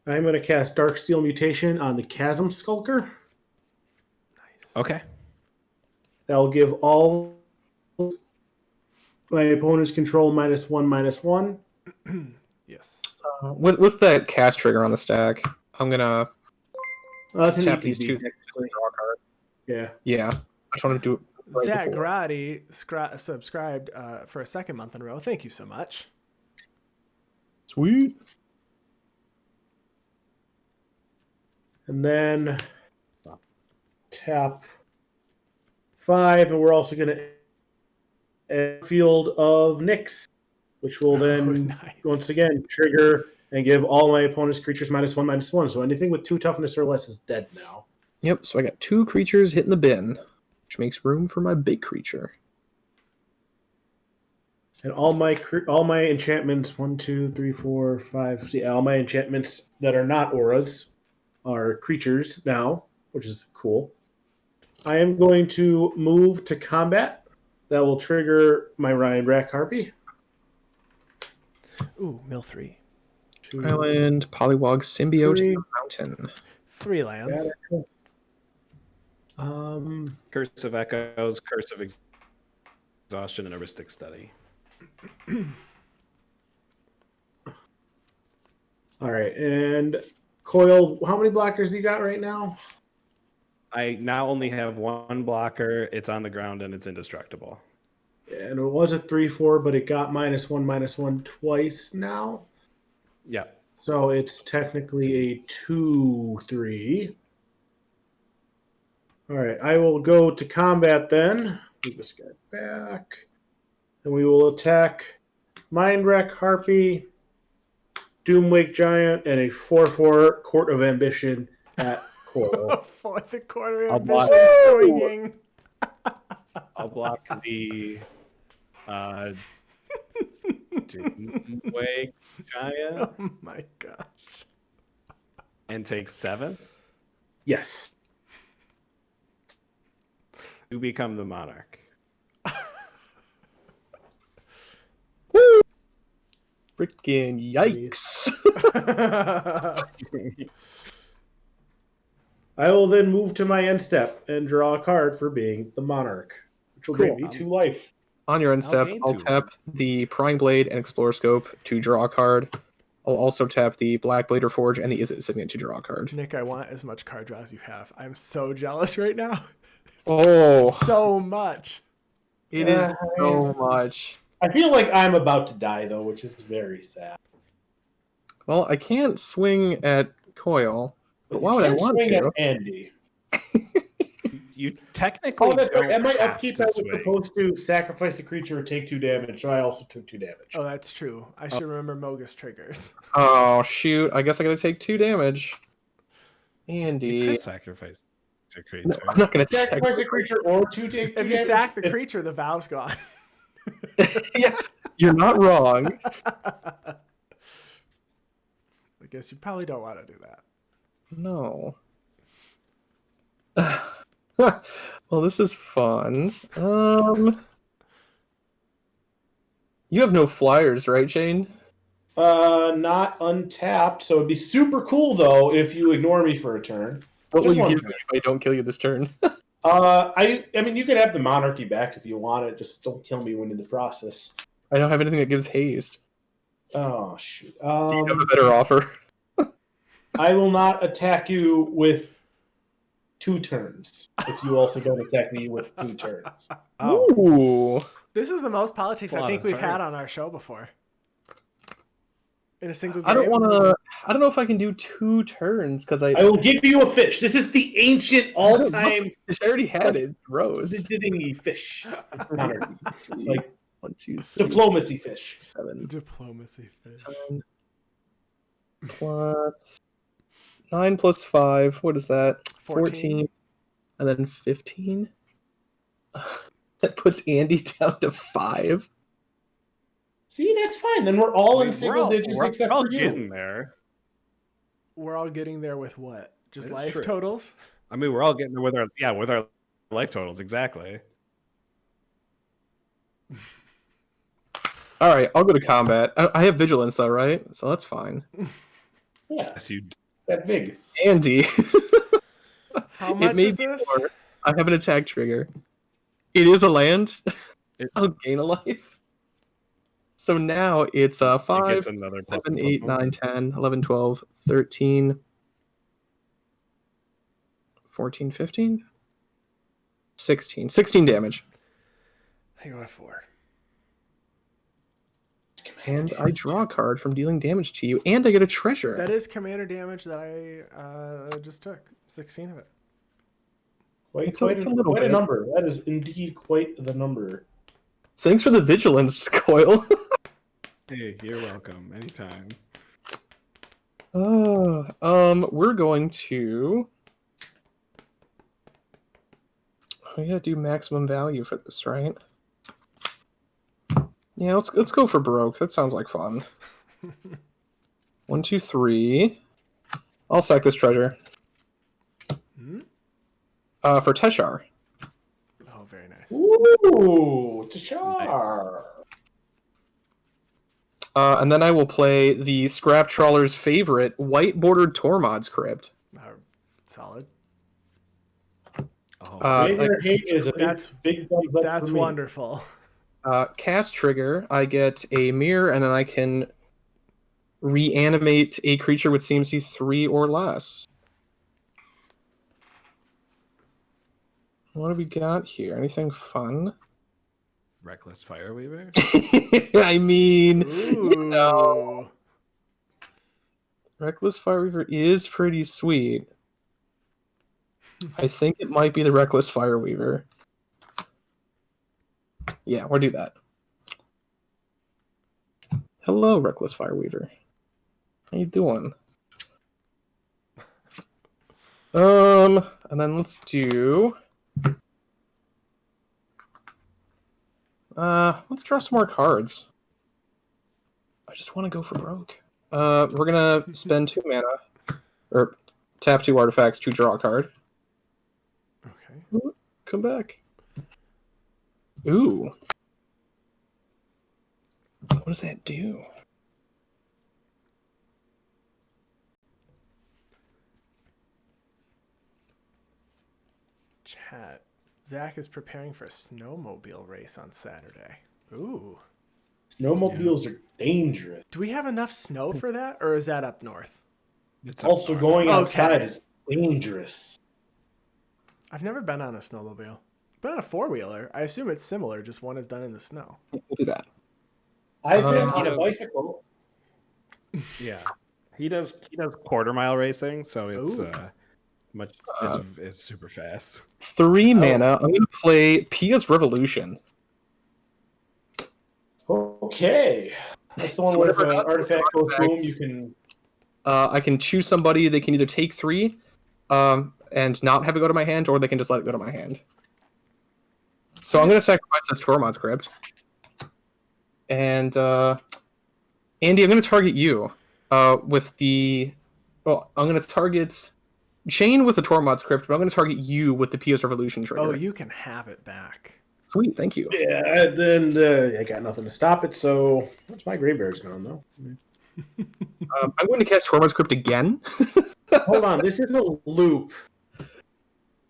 going to cast Darksteel Mutation on the Chasm Skulker. Nice. Okay. That will give all my opponents control -1/-1. Yes. With that cast trigger on the stack, I'm gonna That's an tap these ETB, two technically. draw a card. Yeah. Yeah, I just want to do it right Zach before. Grotti subscribed for a second month in a row. Thank you so much. Sweet. And then tap 5, and we're also going to add Field of Nyx, which will then nice. once again trigger and give all my opponent's creatures -1/-1. So anything with 2 toughness or less is dead now. Yep. So I got 2 creatures hitting the bin, which makes room for my big creature. And all my enchantments, 1, 2, 3, 4, 5. See, all my enchantments that are not auras are creatures now, which is cool. I am going to move to combat. That will trigger my Ryan Rack Harpy. Ooh, mill 3. Island, Polywog, Symbiote, 3. Mountain. 3 lands. Curse of Echoes, Curse of Exhaustion, and Heuristic Study. All right, and Coil, how many blockers do you got right now? I now only have 1 blocker. It's on the ground and it's indestructible. And it was a 3/4, but it got -1/-1 twice now. Yeah. So it's technically a 2/3. All right, I will go to combat then. Move this guy back. And we will attack Mindwreck Harpy, Doomwake Giant, and a 4/4 Court of Ambition at Coil. Fourth and quarter I'll ambition block- swinging. I'll block the Doomwake Giant Oh my gosh. and take 7. Yes. You become the Monarch. Freaking yikes. I will then move to my end step and draw a card for being the Monarch, which will bring me 2 life. On your end step, gain I'll 2 tap the Prying Blade and Explorer Scope to draw a card. I'll also tap the Black Blade Forge and the Is It Signet to draw a card. Nick, I want as much card draw as you have. I'm so jealous right now. Oh, So much. it is so much. I feel like I'm about to die, though, which is very sad. Well, I can't swing at Coil, but why would I Can't want swing to? at Andy. You technically Oh, that's right. don't At my have upkeep, to I was swing. supposed to sacrifice a creature or take 2 damage, so I also took 2 damage. Oh, that's true. I should remember Mogus triggers. Oh, shoot. I guess I gotta take 2 damage. You Andy. could sacrifice a creature. No, I'm not gonna Sacrifice a creature or 2 take 2 If you damage. sack the creature, the vow's gone. Yeah, you're not wrong. I guess you probably don't want to do that. No. Well, this is fun. You have no flyers, right, Shane? Not untapped, so it'd be super cool, though, if you ignore me for a turn. What will Just you one give me if I don't kill you this turn? I mean, you can have the monarchy back if you want it. Just don't kill me when in the process. I don't have anything that gives haste. Oh shoot! Do you have a better offer? I will not attack you with 2 turns. If you also don't attack me with 2 turns. Oh, Ooh. This is the most politics That's a I lot think of we've had turns. on our show before. In a single game. I don't want to. I don't know if I can do 2 turns because I I will give you a fish. This is the ancient all-time I already had it. It's Rose. visiting fish. Monarchy. It's like 1, 2, 3, diplomacy fish. 7 Diplomacy fish. plus 9 plus 5. What is that? 14. And then 15. That puts Andy down to 5. See, that's fine. Then we're all in we're single all- digits we're except all for you. getting there. We're all getting there with what? Just That is life true. totals? I mean, we're all getting there with our life totals exactly. All right, I'll go to combat. I have vigilance though, right? So that's fine. Yeah, Yes, you. that big. Andy, How it much may is be this? more. I have an attack trigger. It is a land. It- I'll gain a life. So now it's 5, gets another 7, plus 8, one. 9, 10, 11, 12, 13, 14, 15, 16. 16 damage. I go to 4. And I draw a card from dealing damage to you, and I get a treasure. That is commander damage that I just took. 16 of it. It's a little quite a bit. number. That is indeed quite the number. Thanks for the vigilance, Coil. Hey, you're welcome. Anytime. We're going to. We gotta do maximum value for this, right? Yeah, let's go for Baroque. That sounds like fun. 1, 2, 3. I'll sack this treasure. For Teshar. Oh, very nice. Ooh, Tashar. And then I will play the Scrap Trawler's favorite white bordered Tormod's Crypt. Solid. Oh, Wait or hate is a That's- big thumbs up That's for me. wonderful. Cast trigger, I get a mirror, and then I can reanimate a creature with CMC 3 or less. What have we got here? Anything fun? Reckless Fireweaver. I mean, Ooh. Reckless Fireweaver is pretty sweet. I think it might be the Reckless Fireweaver. Yeah, we'll do that. Hello, Reckless Fireweaver. How you doing? And then let's do. Let's draw some more cards. I just want to go for broke. We're gonna spend 2 mana, or tap 2 artifacts to draw a card. Okay. Ooh, come back. Ooh. What does that do? Chat. Zach is preparing for a snowmobile race on Saturday. Ooh. Snowmobiles are dangerous. Do we have enough snow for that, or is that up north? It's Also, going outside Okay. is dangerous. I've never been on a snowmobile. Been on a 4-wheeler. I assume it's similar, just one is done in the snow. We'll do that. I've been Um, on a bicycle. Yeah, he does quarter mile racing, so it's Ooh. much it's super fast. 3 mana. I'm gonna play Pia's Revolution. Okay. That's the one So where if whenever an artifact goes artifact- boom, you can. I can choose somebody. They can either take 3, and not have it go to my hand, or they can just let it go to my hand. So I'm gonna sacrifice this Tormod's Crypt. And Andy, I'm gonna target you. With the. Well, I'm gonna target Shane with the Tormod's Crypt, but I'm gonna target you with the Pia's Revolution trigger. Oh, you can have it back. Sweet, thank you. Yeah, then I got nothing to stop it, so once my graveyard's gone, though. I'm going to cast Tormod's Crypt again. Hold on, this is a loop.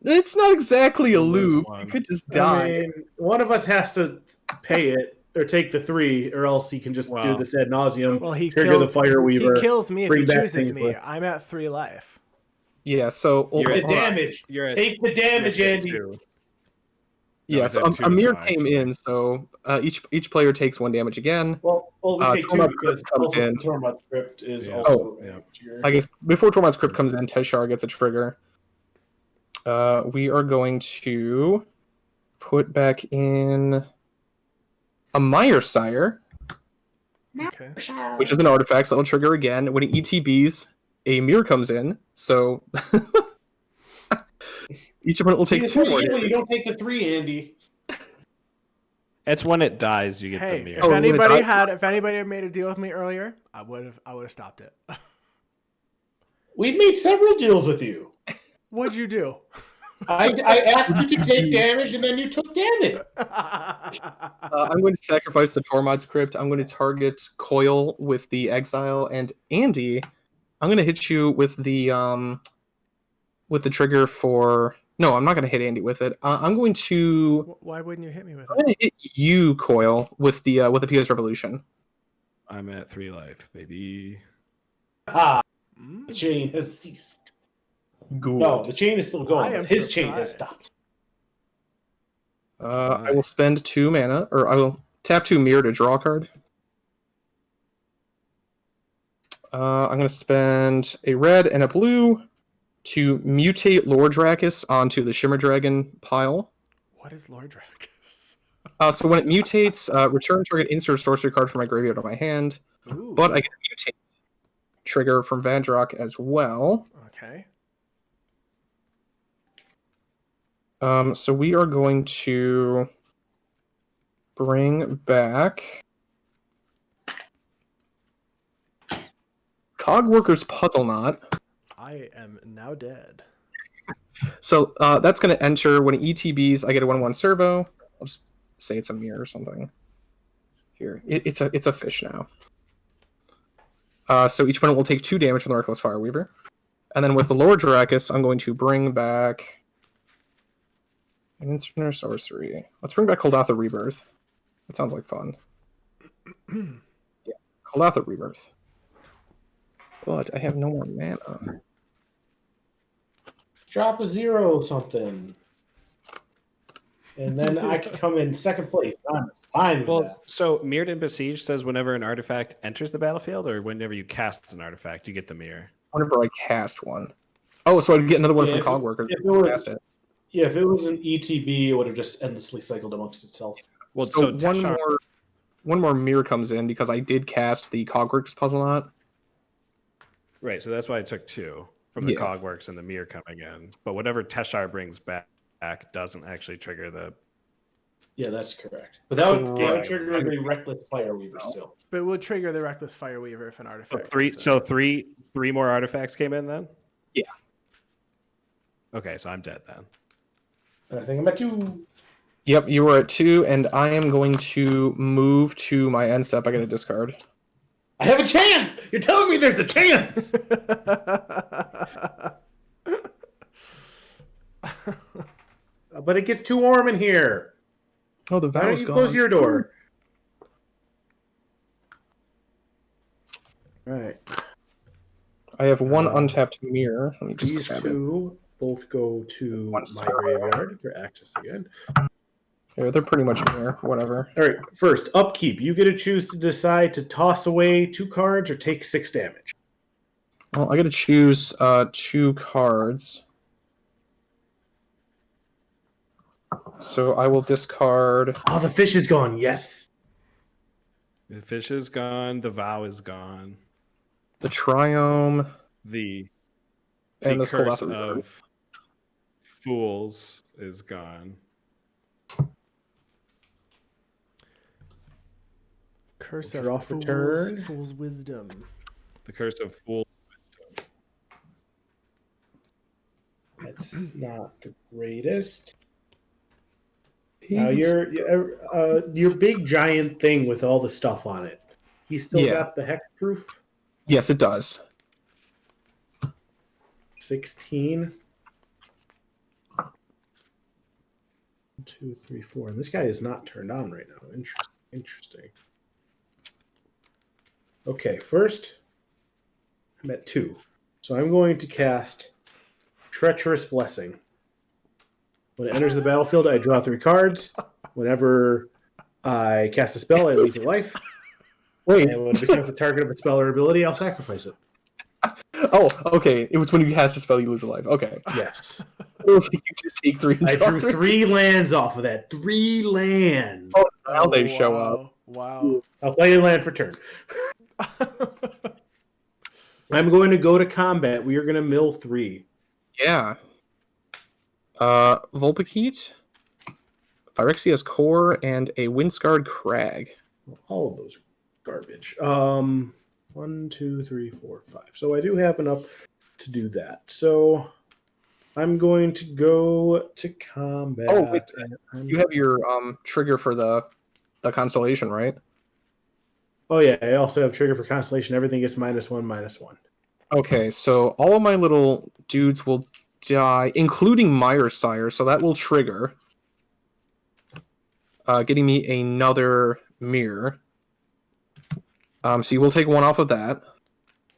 It's not exactly a Lose loop. one. You could just die. I mean, one of us has to pay it or take the 3, or else he can just do Wow. this ad nauseum. Well, he trigger killed, the Fire Weaver. He kills me if bring he back chooses things me. with- I'm at 3 life. Yeah, so You're The at- hold on. damage. You're at, Take the damage, you're at Andy. 2. Yeah, it's so at 2 Amir now, came actually. in, so each player takes 1 damage again. Well, we take 2 Tormod because comes also in. Tormod Crypt is Yeah. also. Oh, yeah. Trigger. I guess before Tormod's Crypt comes in, Teshar gets a trigger. We are going to put back in a Mire-Sire, Okay. which is an artifact, so it'll trigger again. When it ETBs, a mirror comes in, so each opponent will take See, it's 2 what more you get when you damage. don't take the 3, Andy. It's when it dies you get Hey, the mirror. if Oh, anybody when it had made a deal with me earlier, I would have stopped it. We've made several deals with you. What'd you do? I asked you to take damage, and then you took damage. I'm going to sacrifice the Tormod's Crypt. I'm going to target Coil with the Exile, and Andy, I'm going to hit you with the trigger for No, I'm not going to hit Andy with it. I'm going to. Why wouldn't you hit me with I'm going it? to hit you, Coil, with the PS Revolution. I'm at 3 life, baby. Ah, Mm. the chain has ceased. Good. No, the chain is still I going, am but his chain has surprised. stopped. I will spend 2 mana, or I will tap 2 Mirror to draw a card. I'm going to spend a red and a blue to mutate Lord Drakis onto the Shimmer Dragon pile. What is Lord Dracus? So when it mutates, return target insert sorcery card from my graveyard to my hand. Ooh. But I get a mutate trigger from Vadrok as well. Okay. So we are going to bring back Cogworker's Puzzle Knot. I am now dead. So that's going to enter when it ETBs. I get a 1/1 servo. I'll just say it's a mirror or something. Here, it's a fish now. So each opponent will take 2 damage from the Reckless Fireweaver, and then with the Lord Drakis, I'm going to bring back an instant or sorcery. Let's bring back Koldatha Rebirth. That sounds like fun. Yeah, Koldatha Rebirth. But I have no more mana. Drop a 0 something. And then I can come in second place. I'm fine with that. Well, so Mirrored and Besieged says whenever an artifact enters the battlefield, or whenever you cast an artifact, you get the mirror. Whenever I cast one. Oh, so I'd get another one Yeah, from if Cogworker. if it was- Cast it. Yeah, if it was an ETB, it would have just endlessly cycled amongst itself. Well, So so Teshar, one more mirror comes in because I did cast the Cogworks Puzzle Knot. right? So that's why I took 2 from the Yeah. Cogworks and the mirror coming in. But whatever Teshar brings back doesn't actually trigger the. Yeah, that's correct. But that would Correct. trigger the Reckless Fireweaver still. But it would trigger the Reckless Fireweaver if an So artifact. three. comes in. So three more artifacts came in then. Yeah. Okay, so I'm dead then. And I think I'm at 2. Yep, you were at 2, and I am going to move to my end step. I get a discard. I have a chance! You're telling me there's a chance! But it gets too warm in here. Oh, the Why Val's don't you gone. close your door? All right. I have 1 untapped mirror. Let me just These grab it. 2 both go to One my star. graveyard for access again. Here, they're pretty much mirror, whatever. All right. First, upkeep. You get to choose to decide to toss away 2 cards or take 6 damage. Well, I got to choose 2 cards. So I will discard. Oh, the fish is gone. Yes. The fish is gone. The vow is gone. The Triome The and the this curse Koldatha Rebirth. of fools is gone. Curse Draw of for fool's, turn. fool's wisdom. The curse of fool. That's not the greatest. Now your big giant thing with all the stuff on it. He's still Yeah. got the hexproof. Yes, it does. 16. 1, 2, 3, 4. And this guy is not turned on right now. Interesting. Okay, first I'm at 2. So I'm going to cast Treacherous Blessing. When it enters the battlefield, I draw 3 cards. Whenever I cast a spell, I lose a life. Wait. And when it becomes the target of a spell or ability, I'll sacrifice it. Oh, okay. It was when you cast a spell, you lose a life. Okay. Yes. It was like you just take 3. And I draw drew 3. 3 lands off of that. 3 lands. Oh, now they show up. Wow. I'll play a land for turn. I'm going to go to combat. We are going to mill 3. Yeah. Vulpikeet, Phyrexia's Core, and a Windscarred Crag. All of those are garbage. 1, 2, 3, 4, 5. So I do have enough to do that. So I'm going to go to combat. Oh, wait. and You have your trigger for the constellation, right? Oh yeah, I also have trigger for constellation. Everything gets -1/-1. Okay, so all of my little dudes will die, including Mire-Sire, so that will trigger, getting me another mirror. So you will take 1 off of that.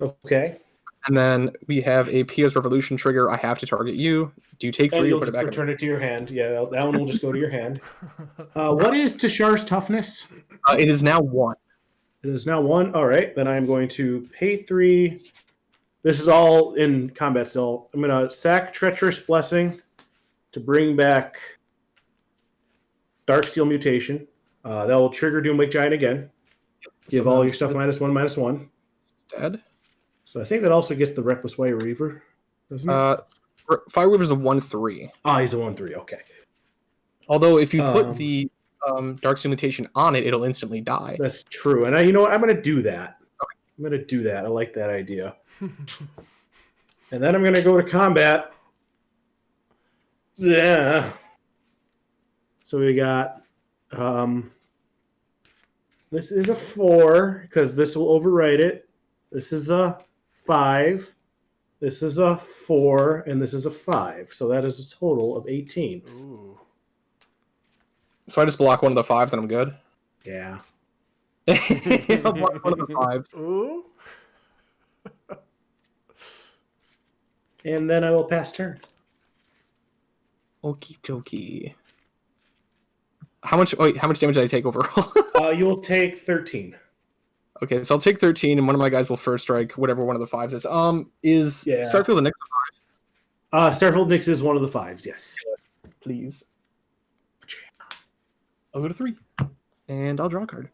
Okay. And then we have a PS Revolution trigger. I have to target you. Do you take And 3 or you'll put it just back? return it to your hand. Yeah, that one will just go to your hand. What is Tashar's toughness? It is now 1. It is now 1. All right, then I'm going to pay 3. This is all in combat still. I'm going to sack Treacherous Blessing to bring back Darksteel Mutation. That will trigger Doomwake Giant again. Give all your stuff -1/-1. Dead. So I think that also gets the Reckless Way Reaver, doesn't it? Fire Weaver's a 1/3. He's a 1/3. Okay. Although if you put the Dark Mutation on it, it'll instantly die. That's true. And you know what? I'm going to do that. Okay. I'm going to do that. I like that idea. And then I'm going to go to combat. Yeah. So we got this is a 4 because this will overwrite it. This is a 5. This is a 4, and this is a 5. So that is a total of 18. Ooh. So I just block 1 of the 5s and I'm good. Yeah. I'll block 1 of the 5s. Ooh. And then I will pass turn. Okie dokie. How much damage did I take overall? You will take 13. Okay, so I'll take 13, and one of my guys will first strike whatever one of the 5s is. Starfield the next 5? Starfield Nix is one of the 5s, yes. please. I'll go to 3. And I'll draw a card.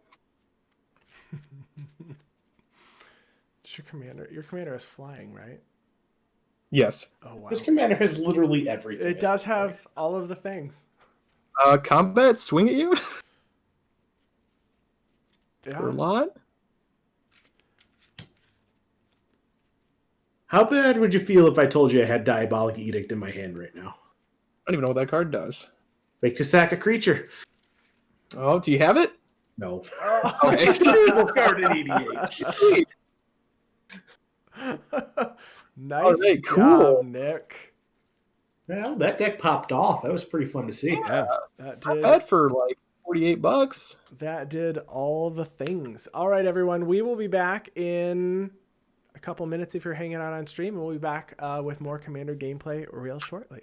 Your commander is flying, right? Yes. Oh wow. This commander has literally everything. It does have all of the things. Combat swing at you? Yeah. For a lot? How bad would you feel if I told you I had Diabolic Edict in my hand right now? I don't even know what that card does. Makes you sack a creature. Oh, do you have it? No. Okay. Terrible card in EDH. Nice Alright, job, cool. Nick. Well, that deck popped off. That was pretty fun to see. Yeah. That Not did bad for like $48. that did all the things. All right, everyone. We will be back in a couple minutes if you're hanging out on stream, and we'll be back with more Commander gameplay real shortly.